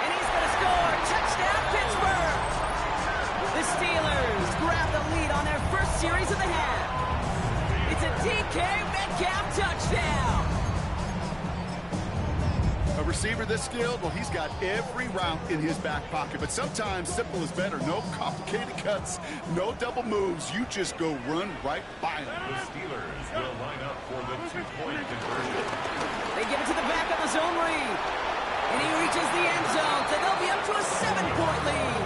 And he's going to score. Touchdown, Pittsburgh. The Steelers grab the lead on their first series of the half. It's a DK Metcalf touchdown.
A receiver this skilled, well, he's got every route in his back pocket. But sometimes simple is better. No complicated cuts, no double moves. You just go run right by him.
The Steelers will line up for the 2-point conversion.
They give it to the back of the zone read. And he reaches the end zone, so they'll be up to a 7-point lead.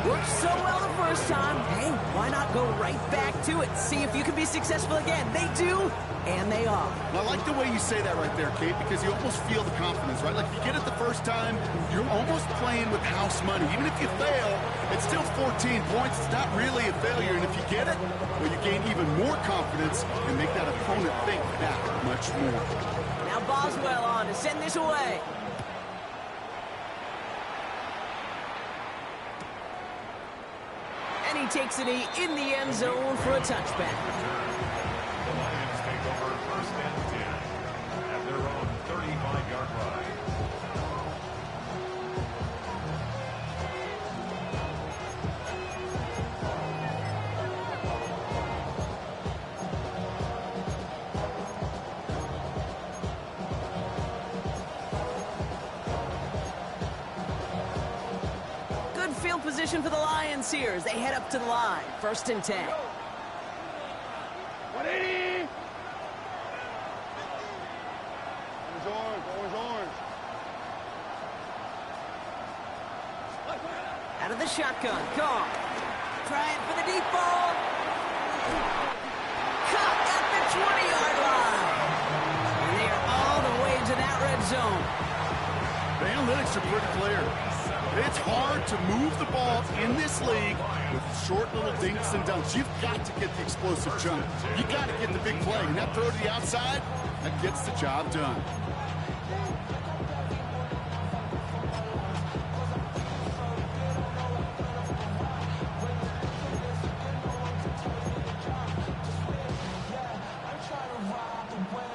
Worked so well the first time. Hey, why not go right back to it? See if you can be successful again. They do, and they are.
Well, I like the way you say that right there, Kate, because you almost feel the confidence, right? Like if you get it the first time, you're almost playing with house money. Even if you fail, it's still 14 points. It's not really a failure. And if you get it, well, you gain even more confidence and make that opponent think that much more.
Now Boswell on to send this away. And he takes it in the end zone for a touchback.
The Lions take over 1st and 10 at their own 35-yard line.
position for the Lions here as they head up to the line. 1st and 10.
180. Orange.
Out of the shotgun. Gone. Trying for the deep ball. Caught at the 20-yard line. And they are all the way into that red zone.
The analytics are pretty clear. It's hard to move the ball in this league with short little dinks and dunks. You've got to get the explosive jump. You've got to get the big play. And that throw to the outside, that gets the job done.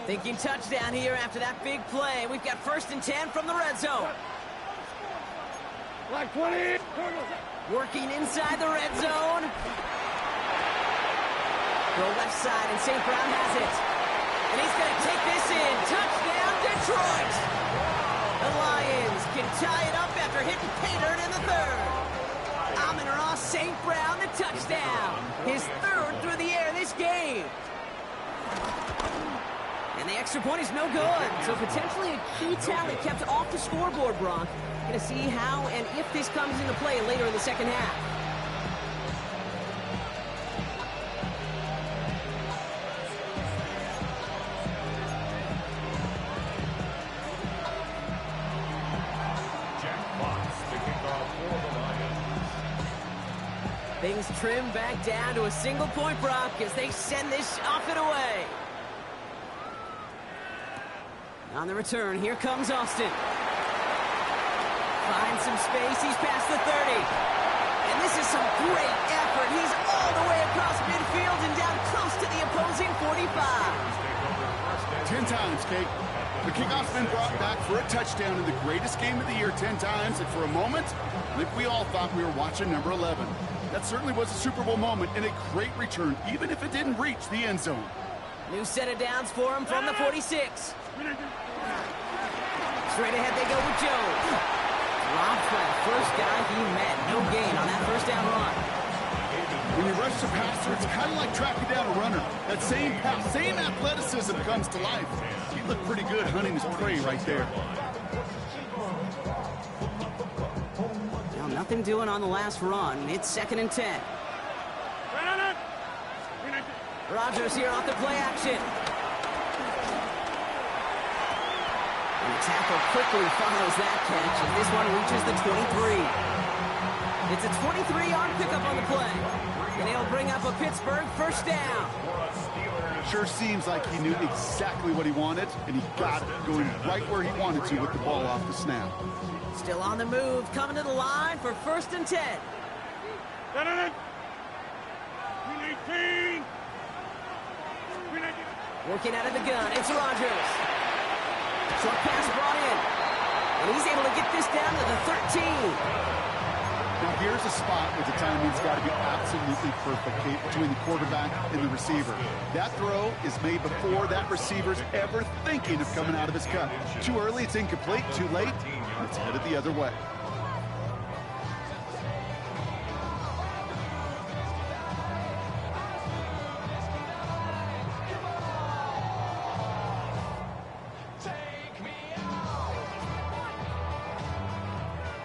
Thinking touchdown here after that big play. We've got 1st and 10 from the red zone.
Like 20.
Working inside the red zone. Go left side, and St. Brown has it. And he's going to take this in. Touchdown, Detroit! The Lions can tie it up after hitting pay dirt in the 3rd. Amon-Ra St. Brown, the touchdown. His 3rd through the air this game. And the extra point is no good. So potentially a key talent kept off the scoreboard, Brock. Going to see how and if this comes into play later in the 2nd half.
Jack Fox, the kickoff for the Lions.
Things trim back down to a single point, Brock, as they send this off and away. On the return, here comes Austin. Finds some space, he's past the 30. And this is some great effort. He's all the way across midfield and down close to the opposing 45.
10 times, Kate. The kickoff's been brought back for a touchdown in the greatest game of the year 10 times. And for a moment, I think we all thought we were watching number 11. That certainly was a Super Bowl moment and a great return, even if it didn't reach the end zone.
New set of downs for him from the 46. Straight ahead they go with Jones. Robbed by the first guy he met. No gain on that 1st down run.
When you rush the passer, it's kind of like tracking down a runner. That same pass, same athleticism comes to life. He looked pretty good hunting his prey right there.
Now nothing doing on the last run. It's 2nd and 10. Rodgers here off the play action. And the tackle quickly follows that catch, and this one reaches the 23. It's a 23-yard pickup on the play. And he'll bring up a Pittsburgh 1st down.
Sure seems like he knew exactly what he wanted, and he got it, going right where he wanted to with the ball off the snap.
Still on the move, coming to the line for 1st and 10.
18.
Working out of the gun, it's Rodgers. Short pass brought in. And he's able to get this down to the 13.
Now here's a spot where the timing's got to be absolutely perfect, Kate, between the quarterback and the receiver. That throw is made before that receiver's ever thinking of coming out of his cut. Too early, it's incomplete. Too late, it's headed the other way.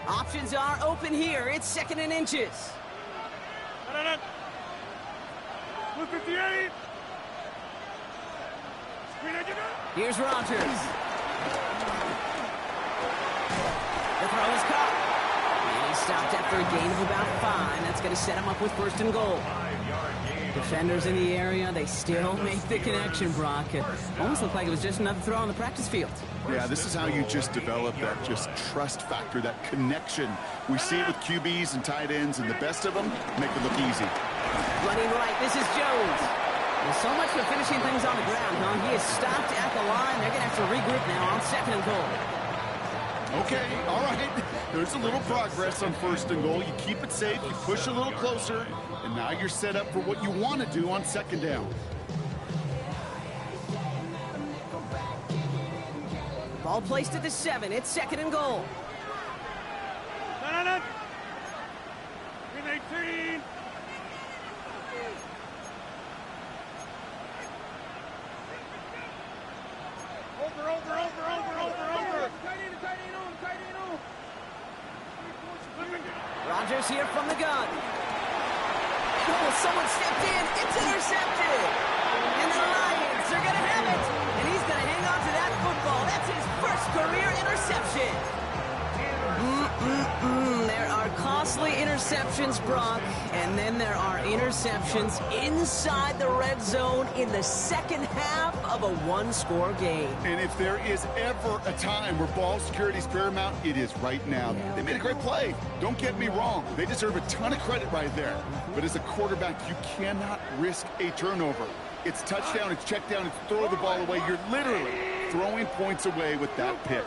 Options are open here. It's 2nd and inches.
258.
Here's Rodgers. The throw is caught. And he stopped after a gain of about 5. That's going to set him up with 1st and goal. Defenders in the area, they still make the connection, Brock. It almost looked like it was just another throw on the practice field.
Yeah, this is how you just develop that just trust factor, that connection. We see it with QBs and tight ends, and the best of them make it look easy.
Running right, this is Jones. Well, so much for finishing things on the ground, huh? He is stopped at the line. They're going to have to regroup now on 2nd and goal.
Okay, all right. There's a little progress on 1st and goal. You keep it safe, you push a little closer, and now you're set up for what you want to do on 2nd down.
Ball placed at the 7. It's 2nd and goal. Rodgers here from the gun. Oh, someone stepped in. It's intercepted. And the Lions are going to have it. And he's going to hang on to that football. That's his first career interception. There are costly interceptions, Brock, and then there are interceptions inside the red zone in the second half of a one-score game.
And if there is ever a time where ball security is paramount, it is right now. They made a great play. Don't get me wrong. They deserve a ton of credit right there. But as a quarterback, you cannot risk a turnover. It's touchdown, it's check down, it's throw the ball away. You're literally throwing points away with that pick.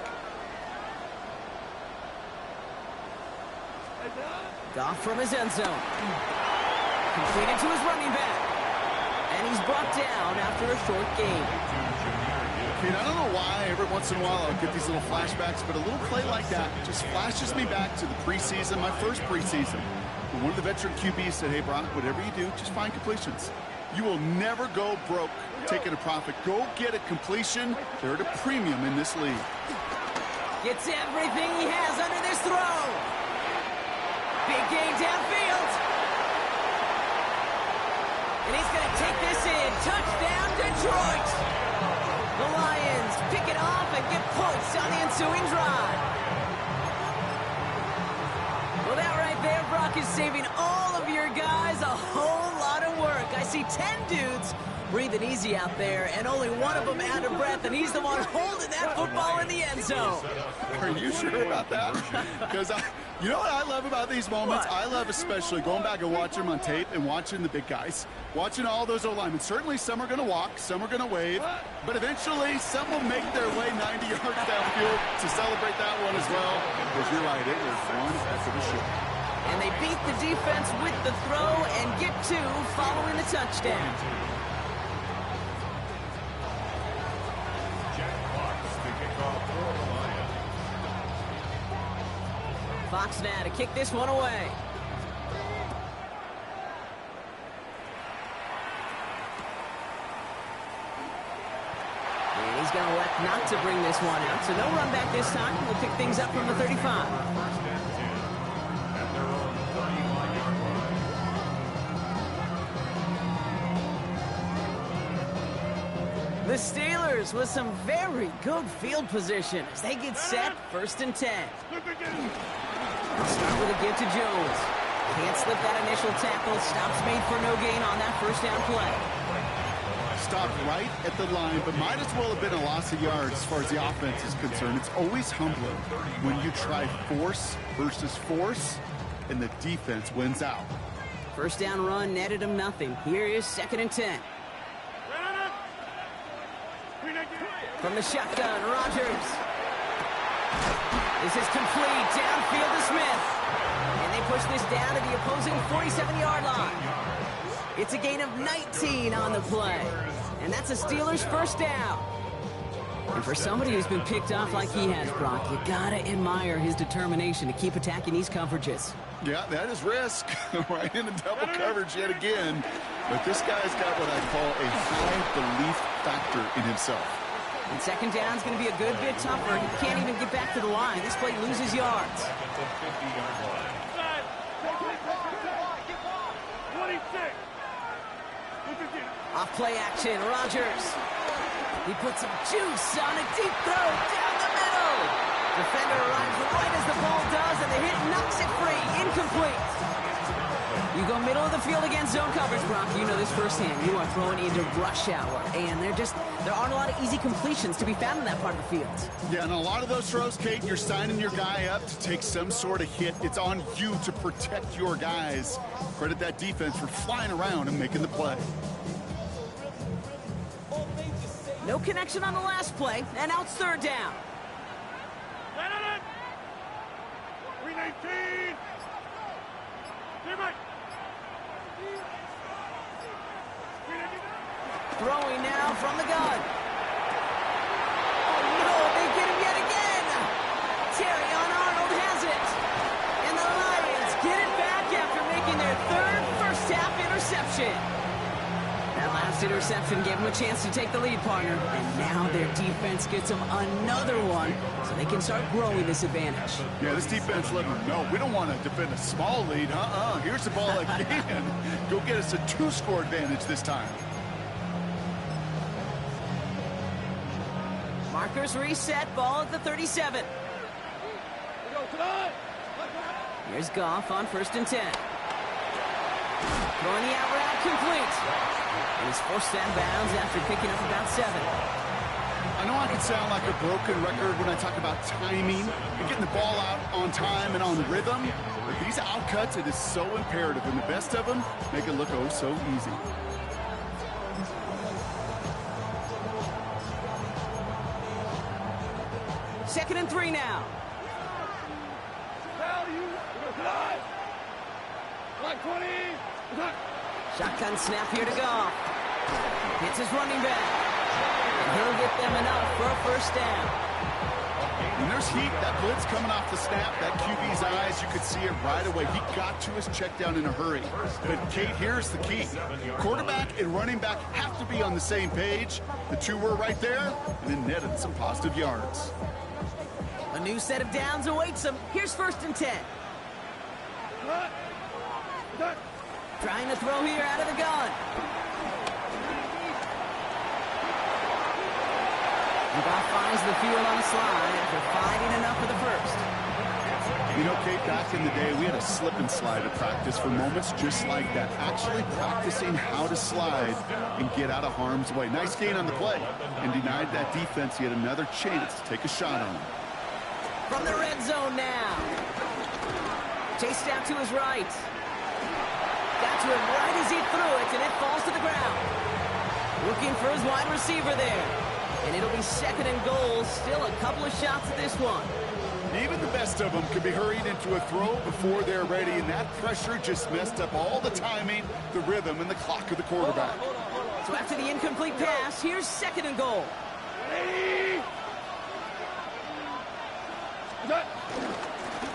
Off from his end zone. Completed to his running back. And he's brought down after a short gain.
I don't know why every once in a while I'll get these little flashbacks, but a little play like that just flashes me back to the preseason, my first preseason. One of the veteran QBs said, hey, Brock, whatever you do, just find completions. You will never go broke taking a profit. Go get a completion. They're at a premium in this league.
Gets everything he has under this throw. Big gain downfield. And he's going to take this in. Touchdown, Detroit. The Lions pick it off and get points on the ensuing drive. Well, that right there, Brock, is saving all of your guys a whole lot of work. I see 10 dudes breathing easy out there, and only one of them out of breath, and he's the one holding that football in the end zone.
Are you sure about that? Because you know what I love about these moments?
What?
I love especially going back and watching them on tape and watching the big guys, watching all those O-linemen. Certainly some are going to walk, some are going to wave, but eventually some will make their way 90 yards downfield to celebrate that one as well. Because you're right, it was one heck of a show.
And they beat the defense with the throw and get two following the touchdown. Fox now to kick this one away. And he's going to elect not to bring this one out, so no run back this time. We'll pick things up from the 35. The Steelers with some very good field position as they get set, 1st and 10. They'll start with a give to Jones. Can't slip that initial tackle. Stops made for no gain on that first down play.
Stopped right at the line, but might as well have been a loss of yards as far as the offense is concerned. It's always humbling when you try force versus force, and the defense wins out.
First down run netted him nothing. Here is 2nd and 10. From the shotgun, Rodgers. This is complete. Downfield to Smith. And they push this down to the opposing 47-yard line. It's a gain of 19 on the play. And that's a Steelers first down. And for somebody who's been picked off like he has, Brock, you gotta admire his determination to keep attacking these coverages.
Yeah, that is risk. Right into double coverage yet again. But this guy's got what I call a high belief factor in himself.
And 2nd down is going to be a good bit tougher. He can't even get back to the line. This play loses yards. Off play action, Rodgers. He puts some juice on a deep throw down the middle. Defender arrives right as the ball does, and the hit knocks it free. Incomplete. You go middle of the field against zone coverage, Brock. You know this firsthand. You are throwing into rush hour, and there aren't a lot of easy completions to be found in that part of the field.
Yeah, and a lot of those throws, Kate, you're signing your guy up to take some sort of hit. It's on you to protect your guys. Credit that defense for flying around and making the play.
No connection on the last play, and now it's 3rd down.
319.
Throwing now from the gun. Oh, no, they get him yet again. Terry on Arnold has it. And the Lions get it back after making their 3rd first-half interception. That last interception interception gave them a chance to take the lead, partner. And now their defense gets them another one, so they can start growing this advantage.
Yeah, this defense let them know we don't want to defend a small lead. Here's the ball again. Go get us a 2-score advantage this time.
Markers reset, ball at the 37. Here's Goff on 1st and 10. Throwing the out route complete. And he's forced out of bounds after picking up about 7.
I know I can sound like a broken record when I talk about timing and getting the ball out on time and on rhythm, but these outcuts, it is so imperative, and the best of them make it look oh so easy.
Second and 3 now. Shotgun snap here to go. Hits his running back. And he'll get them enough for a 1st down.
When there's heat, that blitz coming off the snap, that QB's eyes, you could see it right away. He got to his check down in a hurry. But, Kate, here's the key. Quarterback and running back have to be on the same page. The two were right there, and it netted some positive yards.
A new set of downs awaits them. Here's 1st and 10. Trying to throw here out of the gun. And Goff finds the field on the slide after finding enough for the 1st.
You know, Kate, back in the day, we had a slip and slide at practice for moments just like that. Actually practicing how to slide and get out of harm's way. Nice gain on the play, and denied that defense yet another chance to take a shot on him.
From the red zone now. Chased out to his right. Got to him right as he threw it, and it falls to the ground. Looking for his wide receiver there. And it'll be 2nd and goal. Still a couple of shots at this one.
Even the best of them could be hurried into a throw before they're ready, and that pressure just messed up all the timing, the rhythm, and the clock of the quarterback.
So after the incomplete pass, here's 2nd and goal.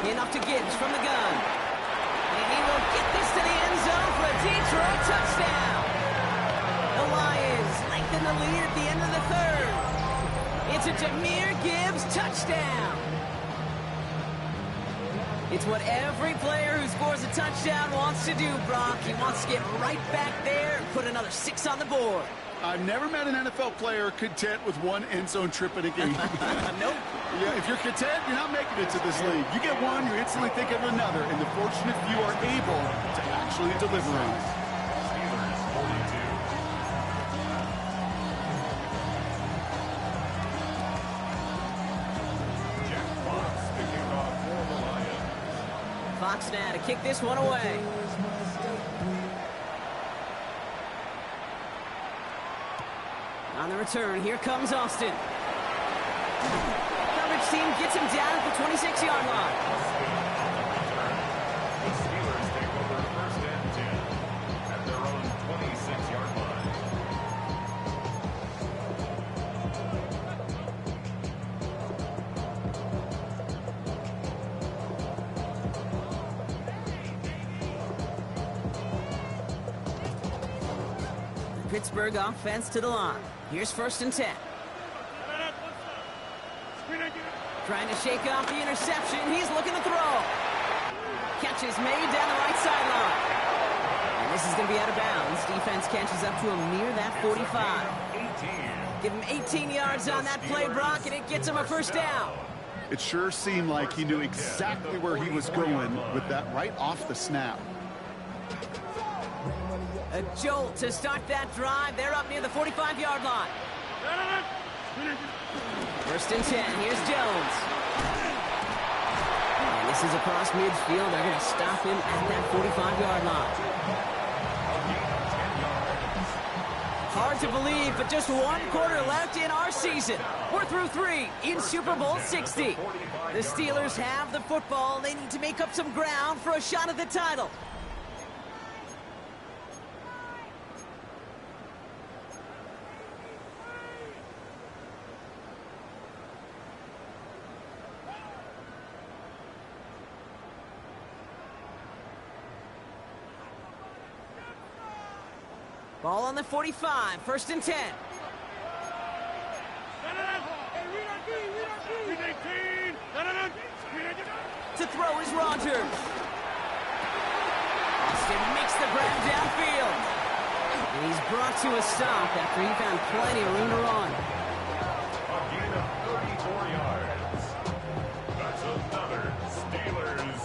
Enough to Gibbs from the gun. And he will get this to the end zone for a Detroit touchdown. The Lions lengthen the lead at the end of the 3rd. It's a Jahmyr Gibbs touchdown. It's what every player who scores a touchdown wants to do, Brock. He wants to get right back there and put another 6 on the board.
I've never met an NFL player content with one end zone trip in a game.
Nope.
Yeah, if you're content, you're not making it to this league. You get one, you instantly think of another, and the fortunate few are able to actually deliver on it.
Steelers 42. Jack Fox picking off for the Lions.
Fox now to kick this one away. On the return, here comes Austin. Coverage team gets him down at the 26-yard line.
The Steelers take over 1st and 10 at their own 26-yard line.
The Pittsburgh offense to the line. Here's 1st and 10. Trying to shake off the interception. He's looking to throw. Catch is made down the right sideline. And this is going to be out of bounds. Defense catches up to him near that 45.
18.
Give him 18 yards on that play, Brock, and it gets him a 1st down.
It sure seemed like he knew exactly where he was going with that right off the snap.
A jolt to start that drive. They're up near the 45-yard line. 1st and 10. Here's Jones. And this is across midfield. They're going to stop him at that 45-yard line. Hard to believe, but just 1 quarter left in our season. We're through 3 in Super Bowl 60. The Steelers have the football. They need to make up some ground for a shot at the title. Ball on the 45, 1st and 10. To throw is Rogers. Austin makes the grab downfield. And he's brought to a stop after he found plenty of room to run.
A gain of 34 yards. That's another Steelers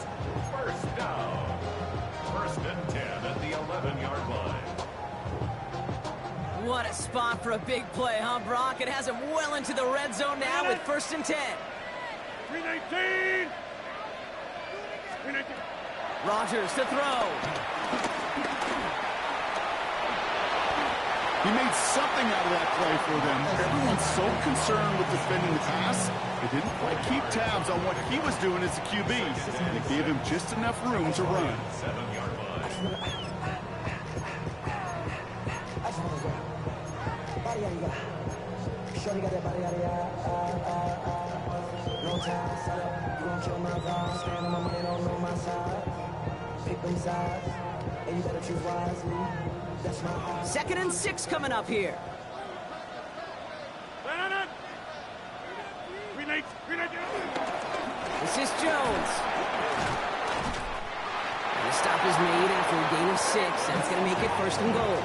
first down. 1st and 10 at the 11-yard line.
What a spot for a big play, huh, Brock? It has him well into the red zone now with 1st and 10.
319.
Rogers to throw.
He made something out of that play for them. Everyone's so concerned with defending the pass, they didn't quite keep tabs on what he was doing as a QB. They gave him just enough room to run.
7-yard line.
Second and 6 coming up here. This is Jones. The stop is made after a gain of 6. That's going to make it 1st and goal.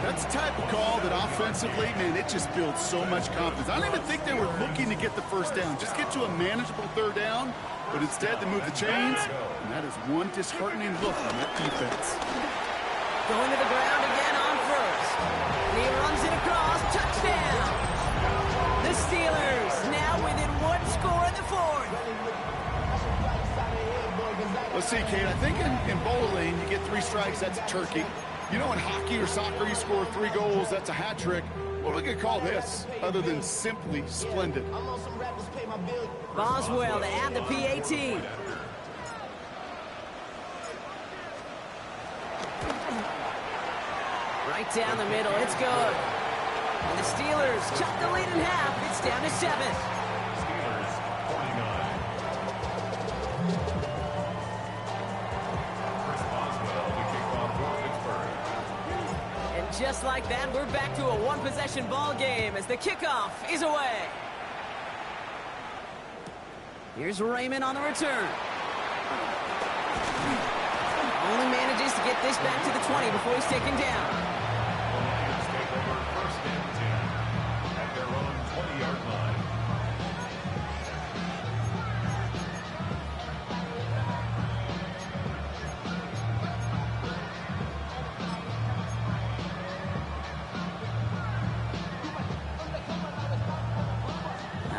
That's the type of call that offensively, man, it just builds so much confidence. I don't even think they were looking to get the 1st down. Just get to a manageable 3rd down, but instead they move the chains, and that is one disheartening look on that defense.
Going to the ground again on 1st. And he runs it across. Touchdown! The Steelers now within 1 score in the 4th.
Let's see, Kate, I think in bowling, you get 3 strikes, that's a turkey. You know, in hockey or soccer, you score 3 goals, that's a hat trick. What are we going to call this, other than simply splendid?
Boswell to add the PAT. Right down the middle, it's good. And the Steelers cut the lead in half. It's down to 7.
Steelers 49. Chris Boswell to kick off for Pittsburgh.
And just like that, we're back to a 1-possession ball game as the kickoff is away. Here's Raymond on the return. Only manages to get this back to the 20 before he's taken down.
The Lions take over 1st and 10 at their own 20-yard line.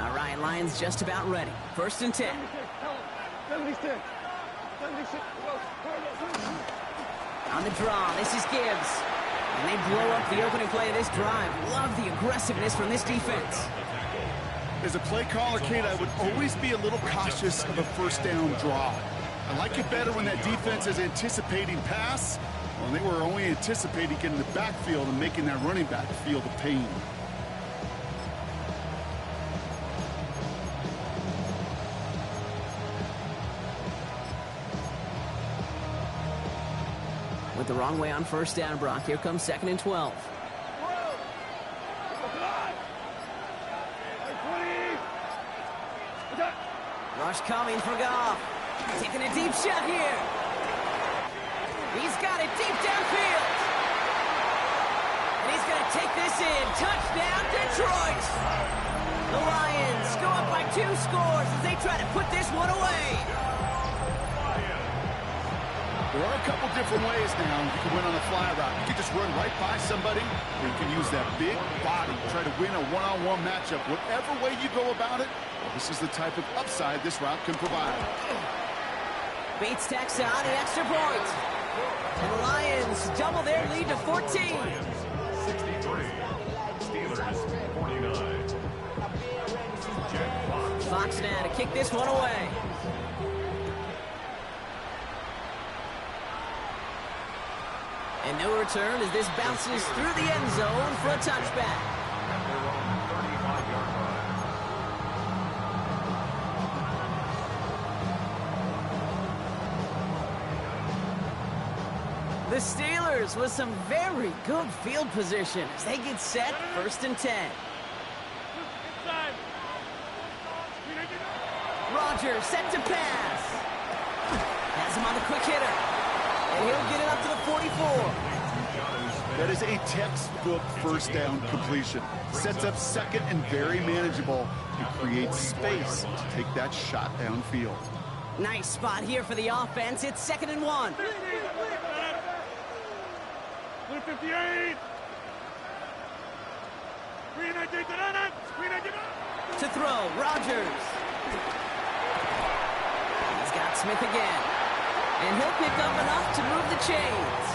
All right, Lions just about ready. 1st and 10.
76.
On the draw, this is Gibbs. And they blow up the opening play of this drive. Love the aggressiveness from this defense.
As a play caller, Kate, I would always be a little cautious of a 1st down draw. I like it better when that defense is anticipating pass. Well, they were only anticipating getting the backfield and making that running back feel the pain.
Went the wrong way on 1st down, Brock. Here comes 2nd and 12. Rush coming for Goff. Taking a deep shot here. He's got it deep downfield. And he's going to take this in. Touchdown, Detroit. The Lions go up by 2 scores as they try to put this one away.
There are a couple different ways now you can win on a fly route. You can just run right by somebody, or you can use that big body, try to win a one-on-one matchup. Whatever way you go about it, this is the type of upside this route can provide.
Bates tacks on an extra point. And the Lions double their lead to 14.
Lions 63. Steelers 49. Jack Fox.
Fox now to kick this one away. And no return as this bounces through the end zone for a touchback.
At their own 35-yard line.
The Steelers with some very good field position as they get set, 1st and 10.
Inside.
Rodgers set to pass. Has him on the quick hitter. And he'll get it up to the 44.
That is a textbook first down completion. Sets up second and very manageable and creates space to take that shot downfield.
Nice spot here for the offense. It's 2nd and 1.
158.
To throw, Rodgers. He's got Smith again. And he'll pick up enough to move the chains.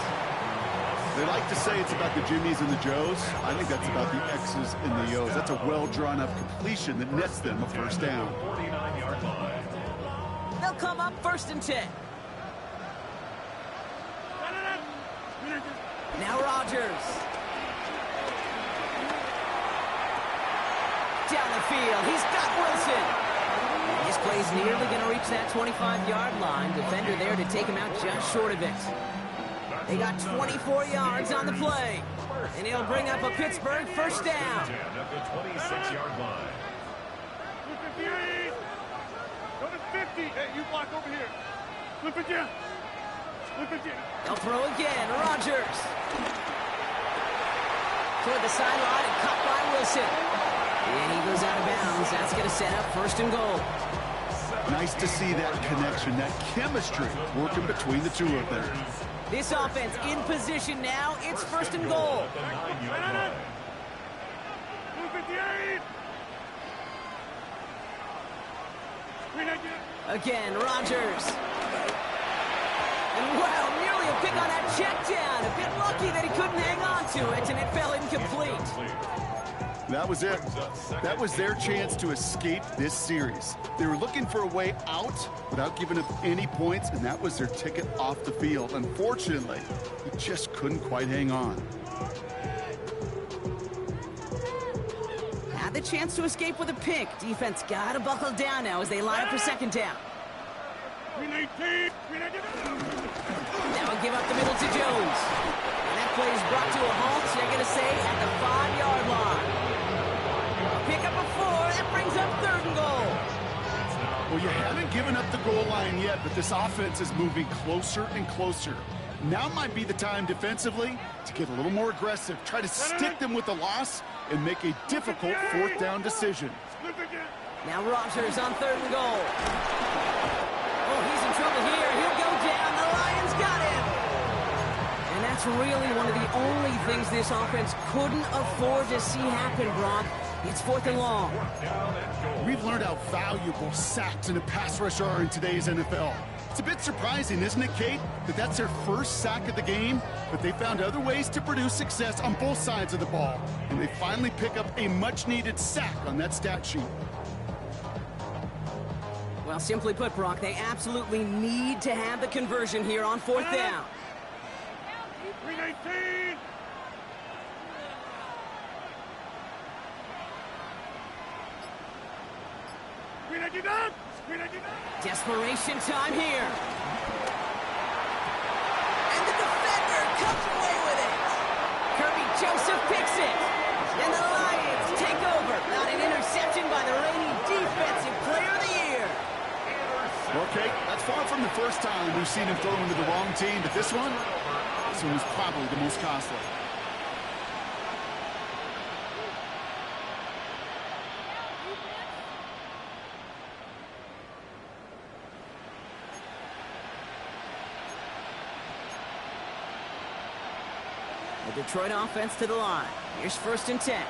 They like to say it's about the Jimmies and the Joes. I think that's about the X's and the O's. That's a well-drawn-up completion that nets them a first down.
49-yard line.
They'll come up 1st and 10. Now Rodgers. Down the field. He's got Wilson. This play's nearly going to reach that 25-yard line. Defender there to take him out just short of it. They got 24 yards on the play. And he'll bring up a Pittsburgh first down.
10 at the 26-yard line.
158. Go to 50. Hey, you block over here. Flip it down. Flip it down.
They'll throw again. Rodgers. Toward the sideline and caught by Wilson. And he goes out of bounds. That's going to set up 1st and goal.
Nice to see that connection, that chemistry working between the two of them.
This offense in position now. It's 1st and goal.
At the 9-yard line.
158.
Again, Rodgers. And wow, nearly a pick on that check down. A bit lucky that he couldn't hang on to it, and it fell incomplete.
That was it. That was their chance to escape this series. They were looking for a way out without giving up any points, and that was their ticket off the field. Unfortunately, he just couldn't quite hang on.
Had the chance to escape with a pick. Defense got to buckle down now as they line up for 2nd down.
319.
Now he'll give up the middle to Jones. And that play is brought to a halt, they're going to say, at the 5-yard line. Pick up a 4. That brings up 3rd and goal.
Well, you haven't given up the goal line yet, but this offense is moving closer and closer. Now might be the time defensively to get a little more aggressive, try to stick them with the loss, and make a difficult 4th down decision.
Now Rodgers on 3rd and goal. Oh, he's in trouble here. He'll go down. The Lions got him. And that's really one of the only things this offense couldn't afford to see happen, Brock. It's 4th and long.
We've learned how valuable sacks in a pass rush are in today's NFL. It's a bit surprising, isn't it, Kate, that that's their first sack of the game, but they found other ways to produce success on both sides of the ball, and they finally pick up a much-needed sack on that stat sheet.
Well, simply put, Brock, they absolutely need to have the conversion here on 4th down.
319.
Desperation time here. And the defender comes away with it. Kirby Joseph picks it. And the Lions take over. Not an interception by the reigning Defensive Player of the Year.
Okay, that's far from the first time we've seen him throw into the wrong team, but this one was probably the most costly.
The Detroit offense to the line. Here's 1st and 10.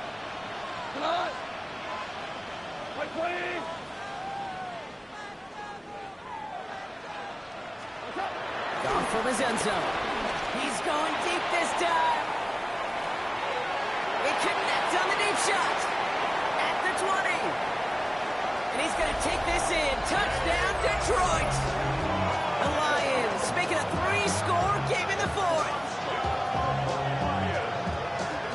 White plane.
Gone from his end zone. He's going deep this time. He connects on the deep shot. At the 20. And he's going to take this in. Touchdown, Detroit. The Lions making a 3-score game in the 4th.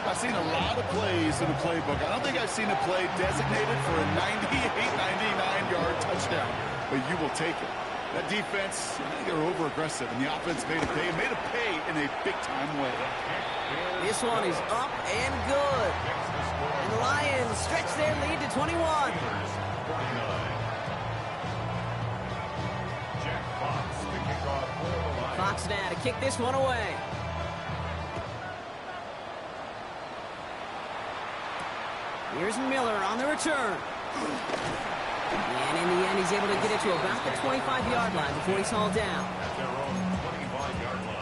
I've seen a lot of plays in the playbook. I don't think I've seen a play designated for a 98, 99-yard touchdown, but you will take it. That defense, I think they were over-aggressive, and the offense made a pay in a big-time way.
This one is up and good. And the Lions stretch their lead to 21. Fox now to kick this one away. Here's Miller on the return. And in the end, he's able to get it to about the 25-yard line before he's hauled down.
At their own 25-yard line.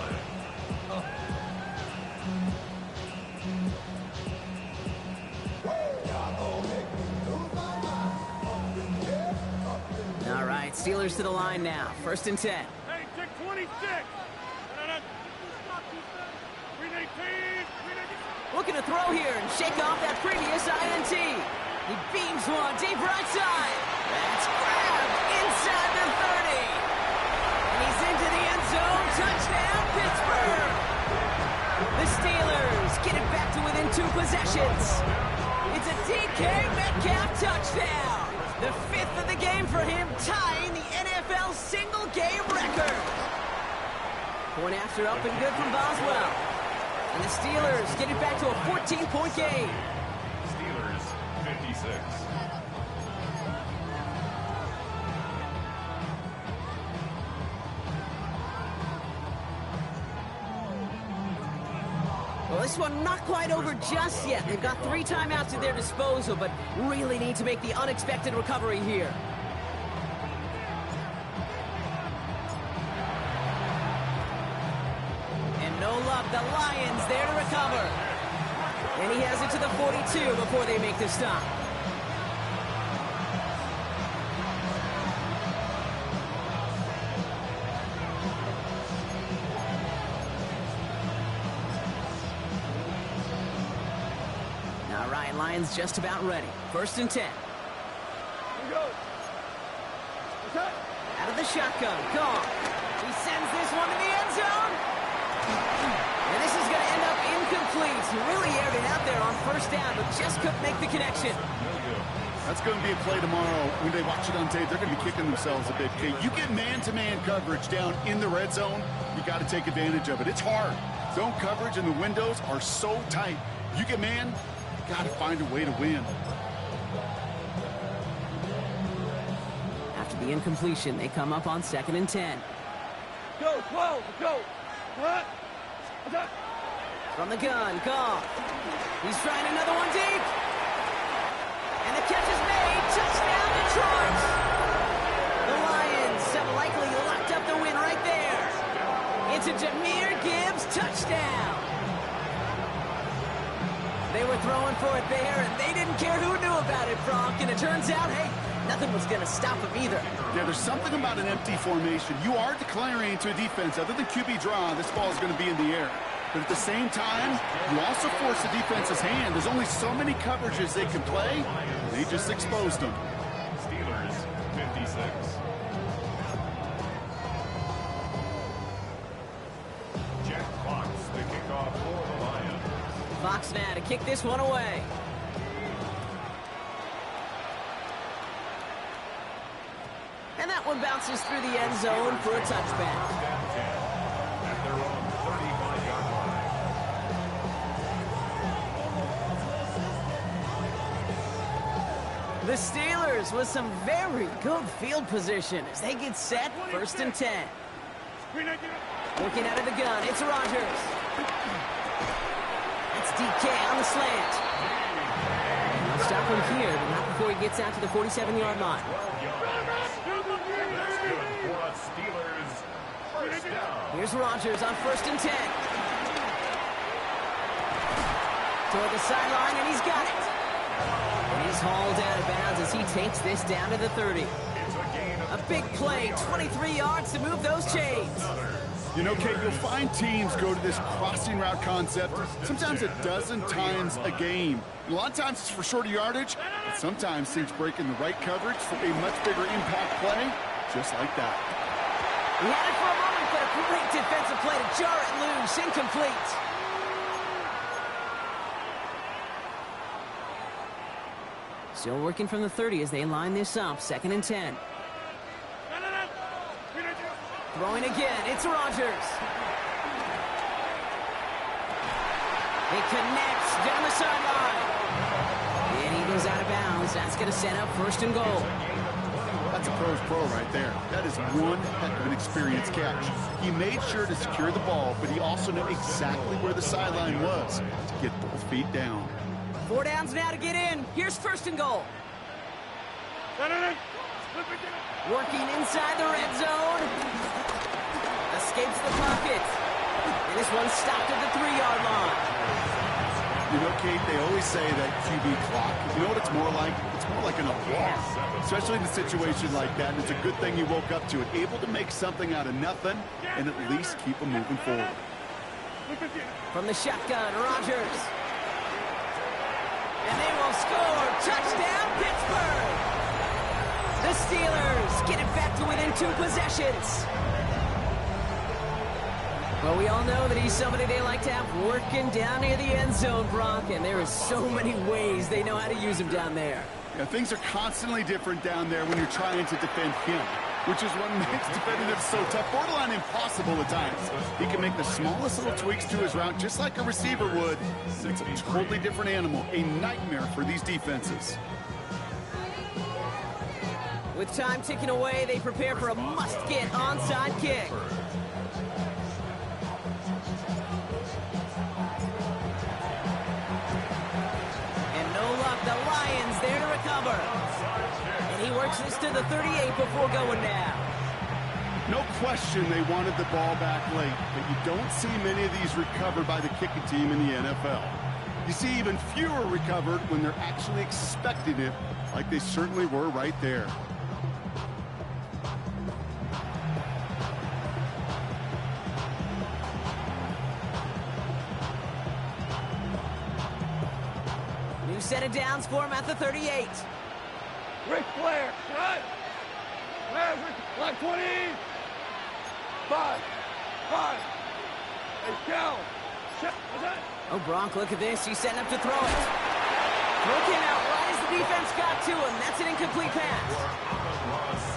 All right, Steelers to the line now. 1st and 10.
Hey, check 26.
Looking to throw here and shake off that previous INT. He beams one deep right side. That's grabbed inside the 30. And he's into the end zone. Touchdown, Pittsburgh. The Steelers get it back to within 2 possessions. It's a DK Metcalf touchdown. The 5th of the game for him, tying the NFL single-game record. Point after up and good from Boswell. And the Steelers get it back to a 14-point game.
Steelers 56.
Well, this one not quite over just yet. They've got 3 timeouts at their disposal, but really need to make the unexpected recovery here. And no luck, the Lions there to recover. And he has it to the 42 before they make the stop. All right, Lions just about ready. 1st and 10.
Here we go. Attack.
Out of the shotgun, Goff. He sends this one to the end zone. And this is going to end up incomplete. He really aired it out there on 1st down, but just couldn't make the connection.
That's going to be a play tomorrow. When they watch it on tape, they're going to be kicking themselves a bit. Okay, you get man-to-man coverage down in the red zone, you got to take advantage of it. It's hard. Zone coverage and the windows are so tight. You get man, you got to find a way to win.
After the incompletion, they come up on 2nd and 10.
Go, 12, go. What? Attack.
From the gun, Goff. He's trying another one deep. And the catch is made. Touchdown, Detroit. The Lions have likely locked up the win right there. It's a Jahmyr Gibbs touchdown. They were throwing for it there, and they didn't care who knew about it, Bronk. And it turns out, hey, nothing was going to stop him either.
Yeah, there's something about an empty formation. You are declaring to a defense, other than QB draw, this ball is going to be in the air. But at the same time, you also force the defense's hand. There's only so many coverages they can play. They just exposed them.
Steelers 56. Jack Fox, the kickoff for the Lions.
Fox now to kick this one away. And that one bounces through the end zone for a touchback.
At their own 35-yard line.
The Steelers with some very good field position as they get set. 1st and 10. Looking out of the gun, it's Rodgers. That's DK on the slant. I'll stop him here, but not before he gets out to the 47-yard line.
That's good for a Steelers first down.
Here's Rodgers on 1st and 10. Toward the sideline, and he's got it. And he's hauled out of bounds as he takes this down to the 30.
It's a gain of
A big play, 23 yards to move those chains.
You know, Kate, you'll find teams go to this crossing route concept sometimes a dozen times a game. And a lot of times it's for shorter yardage, but sometimes teams break in the right coverage for a much bigger impact play, just like that.
He had it for a moment, but a great defensive play to jar it loose, incomplete. Still working from the 30 as they line this up, 2nd and 10. Throwing again, it's Rodgers. It connects down the sideline. And he goes out of bounds. That's going to set up first and goal.
That's a pro's pro right there. That is one heck of an experienced catch. He made sure to secure the ball, but he also knew exactly where the sideline was to get both feet down.
4 downs now to get in. Here's first and goal. Working inside the red zone. Escapes the pocket. And this one's stopped at the 3-yard line.
You know, Kate, they always say that QB clock. You know what it's more like? It's more like an alarm, especially in a situation like that. And it's a good thing you woke up to it, able to make something out of nothing and at least keep them moving forward.
From the shotgun, Rodgers. And they will score. Touchdown, Pittsburgh. The Steelers get it back to within 2 possessions. Well, we all know that he's somebody they like to have working down near the end zone, Brock, and there are so many ways they know how to use him down there.
Yeah, things are constantly different down there when you're trying to defend him, which is what makes defending him so tough, borderline impossible at times. He can make the smallest little tweaks to his route just like a receiver would. It's a totally different animal, a nightmare for these defenses.
With time ticking away, they prepare for a must-get onside kick. The Lions there to recover. And he works this to the 38 before going down.
No question they wanted the ball back late, but you don't see many of these recovered by the kicking team in the NFL. You see even fewer recovered when they're actually expecting it, like they certainly were right there.
Set of downs for him at the 38.
Ric Flair, right? Maverick, like 20. 5. Hey, Cal.
Oh, Bronk, look at this. He's setting up to throw it. Throw came out right as the defense got to him. That's an incomplete pass.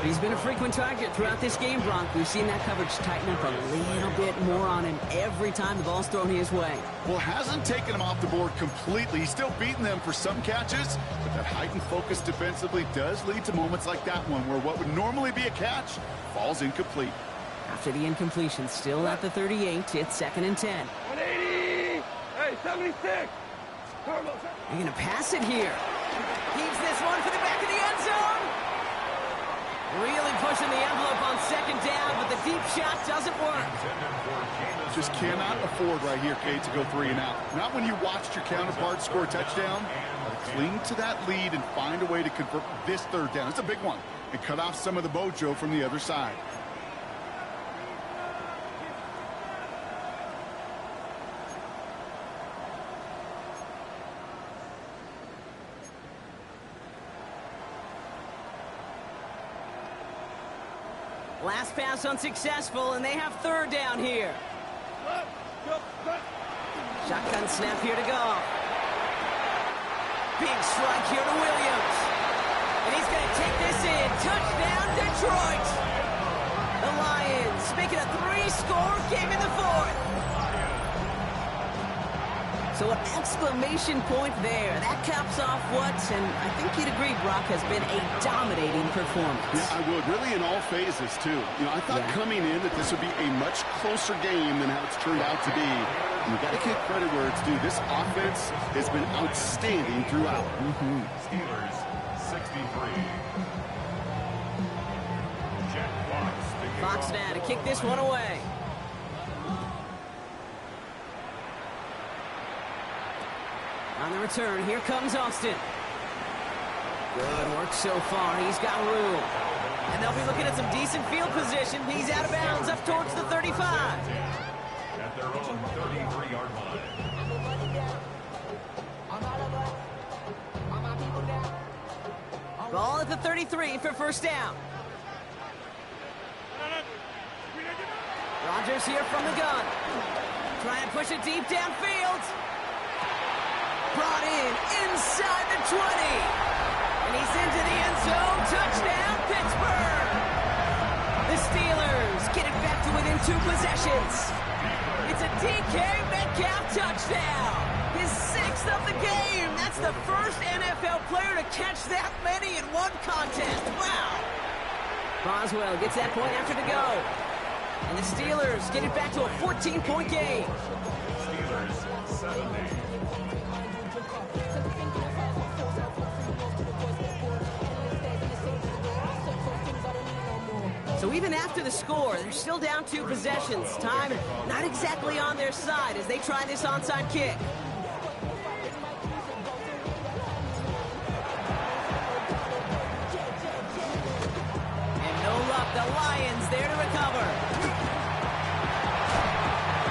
He's been a frequent target throughout this game, Bronk. We've seen that coverage tighten up a little bit more on him every time the ball's thrown his way.
Well, hasn't taken him off the board completely. He's still beating them for some catches, but that heightened focus defensively does lead to moments like that one where what would normally be a catch falls incomplete.
After the incompletion, still at the 38, it's 2nd and 10.
180. Hey, 76.
They're going to pass it here. Heaves this one for the back of the end zone. Really pushing the envelope on 2nd down, but the deep shot doesn't work.
Just cannot afford right here, Kate, to go 3 and out. Not when you watched your counterpart score a touchdown. Cling to that lead and find a way to convert this 3rd down. It's a big one. And cut off some of the mojo from the other side.
Last pass unsuccessful, and they have 3rd down here. Shotgun snap here to go. Big strike here to Williams. And he's going to take this in. Touchdown, Detroit. The Lions making a 3-score game in the 4th. So an exclamation point there. That caps off what, and I think you'd agree, Brock, has been a dominating performance.
Yeah, I would. Really in all phases, too. You know, I thought coming in that this would be a much closer game than how it's turned out to be. And you got to give credit where it's due. This offense has been outstanding throughout.
Steelers, 63. Jack
Fox now to kick this one away. On the return, here comes Austin. Good work so far. He's got room. And they'll be looking at some decent field position. He's out of bounds up towards the 35.
At their own 33-yard line.
Ball at the 33 for 1st down. Rodgers here from the gun. Trying to push it deep downfield. Brought in inside the 20. And he's into the end zone. Touchdown, Pittsburgh. The Steelers get it back 2 possessions. It's a DK Metcalf touchdown. His 6th of the game. That's the first NFL player to catch that many in one contest. Wow. Boswell gets that point after to go. And the Steelers get it back to a 14-point game.
Steelers 70.
So even after the score, they're still down 2 possessions. Time not exactly on their side as they try this onside kick. And no luck, the Lions there to recover.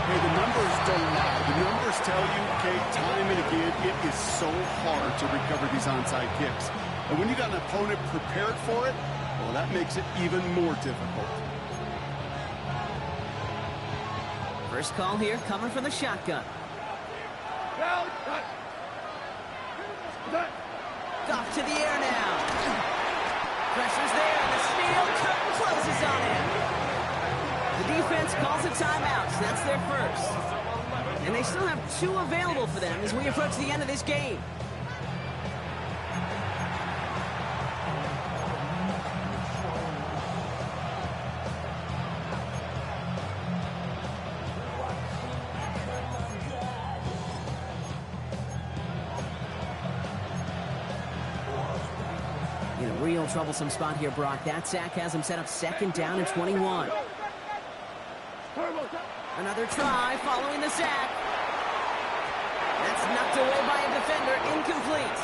Hey, the numbers don't lie. The numbers tell you, Kate, time and again, it is so hard to recover these onside kicks. And when you got an opponent prepared for it, well, that makes it even more difficult.
First call here coming from the shotgun. Off to the air now. Pressure's there, and the steal closes on him. The defense calls a timeout, so that's their first. And they still have 2 available for them as we approach the end of this game. In a real troublesome spot here, Brock. That sack has him set up 2nd down and 21. Another try following the sack. That's knocked away by a defender, incomplete.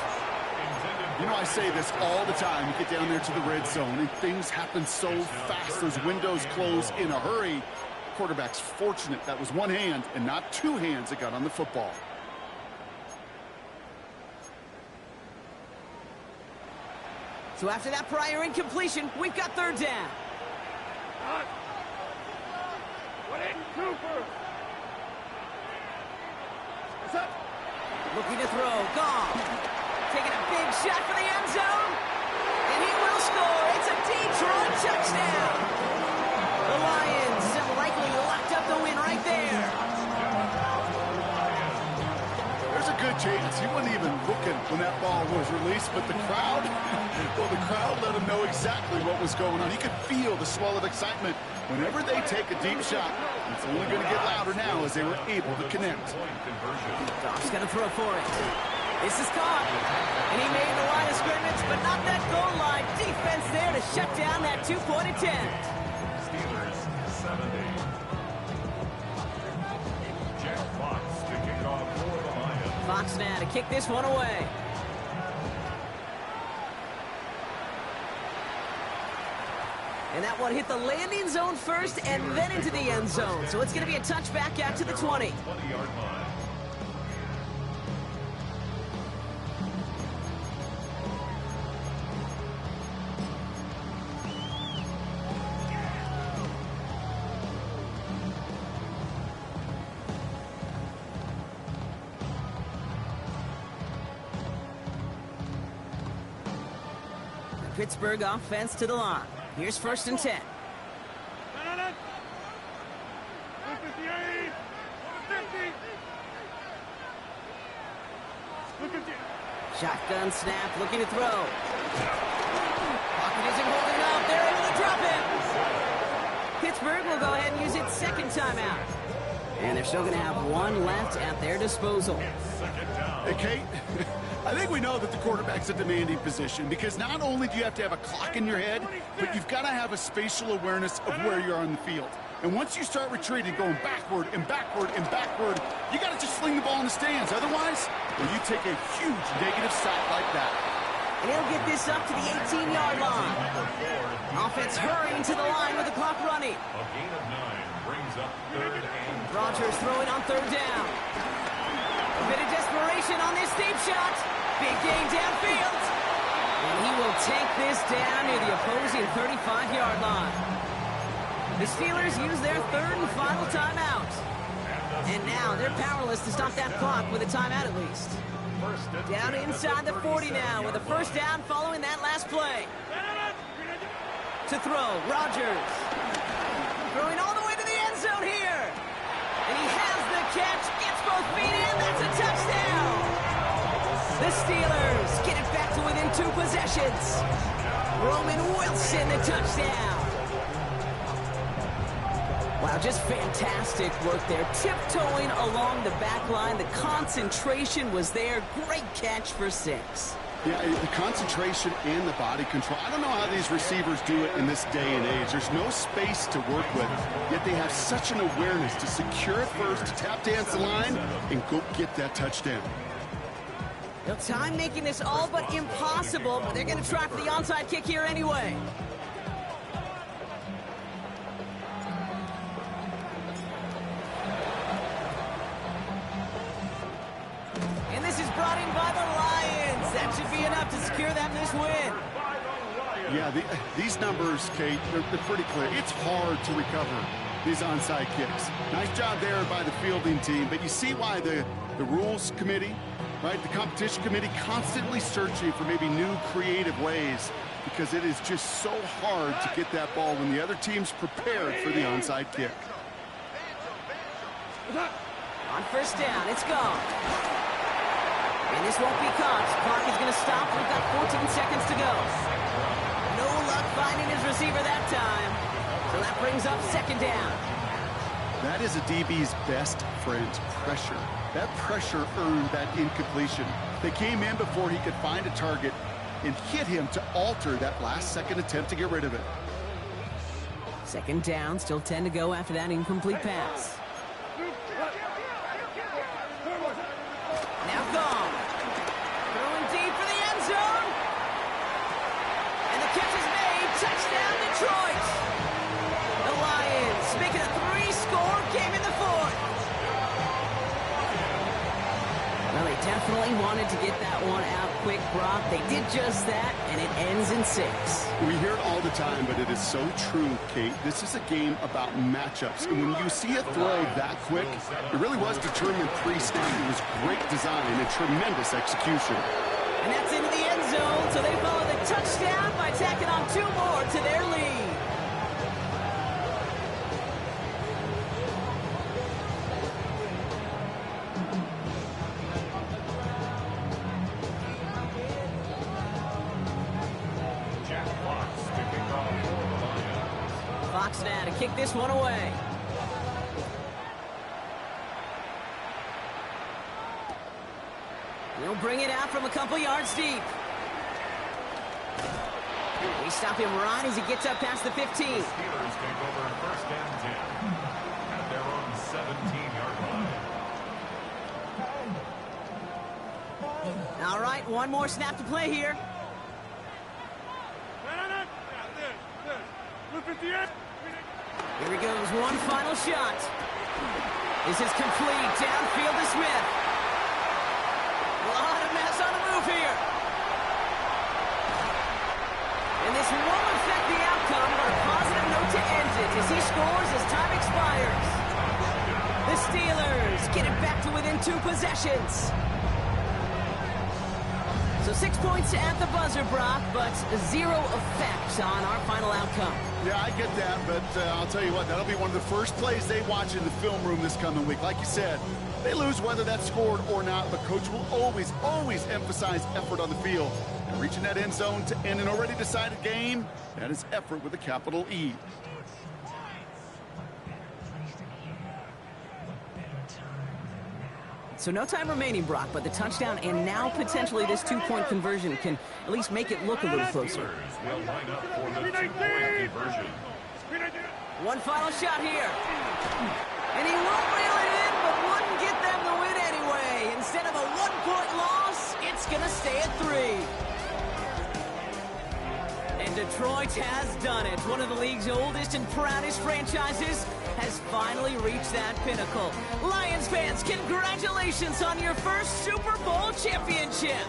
You know, I say this all the time. You get down there to the red zone, and things happen so fast. Those windows close in a hurry. Quarterback's fortunate that was 1 hand and not 2 hands that got on the football.
So after that prior incompletion, we've got 3rd down. Looking to throw, Goff. Taking a big shot for the end zone. And he will score. It's a Detroit touchdown. The Lions have likely locked up the win right there.
There's a good chance he wasn't even looking when that ball was released, but the crowd, well, the crowd let him know exactly what was going on. He could feel the swell of excitement. Whenever they take a deep shot, it's only going to get louder now as they were able to connect.
Goff's going to throw for it. This is caught. And he made the line of scrimmage, but not that goal line. Defense there to shut down that 2-point attempt.
Steelers 70. Jack Fox to kick off for the Lions.
Fox now to kick this one away. And that one hit the landing zone first and then into the end zone. So it's going to be a touchback out to the 20.
20-yard line.
Pittsburgh offense to the line. Here's 1st and 10. Shotgun snap, looking to throw. Pocket isn't holding up. They're able to drop it. Pittsburgh will go ahead and use its 2nd timeout. And they're still going to have 1 left at their disposal.
Hey, Kate, I think we know that the quarterback's a demanding position because not only do you have to have a clock in your head, but you've got to have a spatial awareness of where you are on the field. And once you start retreating, going backward and backward and backward, you got to just sling the ball in the stands. Otherwise, well, you take a huge negative sack like that.
And he'll get this up to the 18-yard line. Offense hurrying to the line with the clock running.
A gain of 9 brings up 3rd and 10.
Rodgers throwing on 3rd down. A bit of desperation on this deep shot. Big gain downfield. And he will take this down near the opposing 35-yard line. The Steelers use their 3rd and final timeout. And now they're powerless to stop that clock with a timeout at least. Down inside the 40 now with a 1st down following that last play. To throw, Rodgers. Throwing all the way to the end end zone here. And he has the catch, gets both feet in, that's a touchdown. The Steelers get it back to within 2 possessions. Roman Wilson, the touchdown. Wow, just fantastic work there. Tiptoeing along the back line. The concentration was there. Great catch for 6.
Yeah, the concentration and the body control. I don't know how these receivers do it in this day and age. There's no space to work with, yet they have such an awareness to secure it first, to tap dance the line, and go get that touchdown.
Now, time making this all but impossible, but they're going to try for the onside kick here anyway. And this is brought in by the Lions. That should be enough to secure them this win.
Yeah, these numbers, Kate, they're pretty clear. It's hard to recover these onside kicks. Nice job there by the fielding team, but you see why the rules committee, right, the competition committee, constantly searching for maybe new creative ways, because it is just so hard to get that ball when the other team's prepared for the onside kick.
On first down, it's gone. And this won't be caught. Clock is going to stop. We've got 14 seconds to go. No luck finding his receiver that time. So that brings up second down.
That is a DB's best friend, pressure. That pressure earned that incompletion. They came in before he could find a target and hit him to alter that last-second attempt to get rid of it.
Second down, still 10 to go after that incomplete pass. Now gone. Throwing deep for the end zone. And the catch is made. Touchdown, Detroit. The Lions making a 3-score game in the 4th. Well, they definitely wanted to get that one out quick, Brock. They did just that, and it ends in 6.
We hear it all the time, but it is so true, Kate. This is a game about matchups. And when you see a throw that quick, it really was determined pre-snap. It was great design and tremendous execution.
And that's into the end zone, so they follow the touchdown by tacking on 2 more to their lead. Fox now to kick this one away. He'll bring it out from a couple yards deep. We stop him right as he gets up past the 15.
The Steelers take over first and 10 at their own 17-yard line.
All right, one more snap to play here. Here he goes, one final shot. This is complete, downfield to Smith. A lot of mess on the move here. And this won't affect the outcome, but a positive note to end it as he scores as time expires. The Steelers get it back to within 2 possessions. So 6 points at the buzzer, Brock, but 0 effect on our final outcome.
Yeah, I get that, but I'll tell you what, that'll be one of the first plays they watch in the film room this coming week. Like you said, they lose whether that's scored or not, but Coach will always emphasize effort on the field. And reaching that end zone to end an already decided game, that is effort with a capital E.
So no time remaining, Brock, but the touchdown and now potentially this 2-point conversion can at least make it look a little closer.
Will line up for the 2-point conversion.
One final shot here. And he won't reel it in, but wouldn't get them the win anyway. Instead of a 1-point loss, it's going to stay at 3. And Detroit has done it. One of the league's oldest and proudest franchises has finally reached that pinnacle. Lions fans, congratulations on your first Super Bowl championship.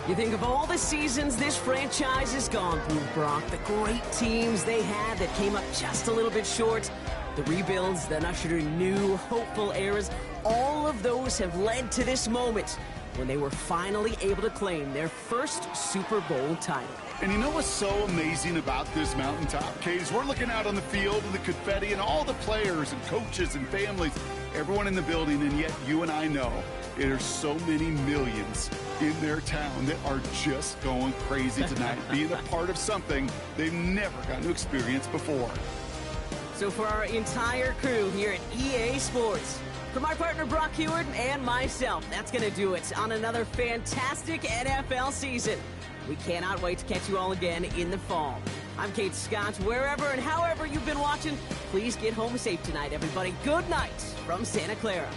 You think of all the seasons this franchise has gone through, Brock, the great teams they had that came up just a little bit short, the rebuilds that ushered in new, hopeful eras, all of those have led to this moment when they were finally able to claim their first Super Bowl title.
And you know what's so amazing about this mountaintop, Caves? We're looking out on the field and the confetti and all the players and coaches and families, everyone in the building, and yet you and I know there's so many millions in their town that are just going crazy tonight, being a part of something they've never gotten to experience before.
So for our entire crew here at EA Sports, for my partner Brock Heward and myself, that's going to do it on another fantastic NFL season. We cannot wait to catch you all again in the fall. I'm Kate Scott. Wherever and however you've been watching, please get home safe tonight, everybody. Good night from Santa Clara.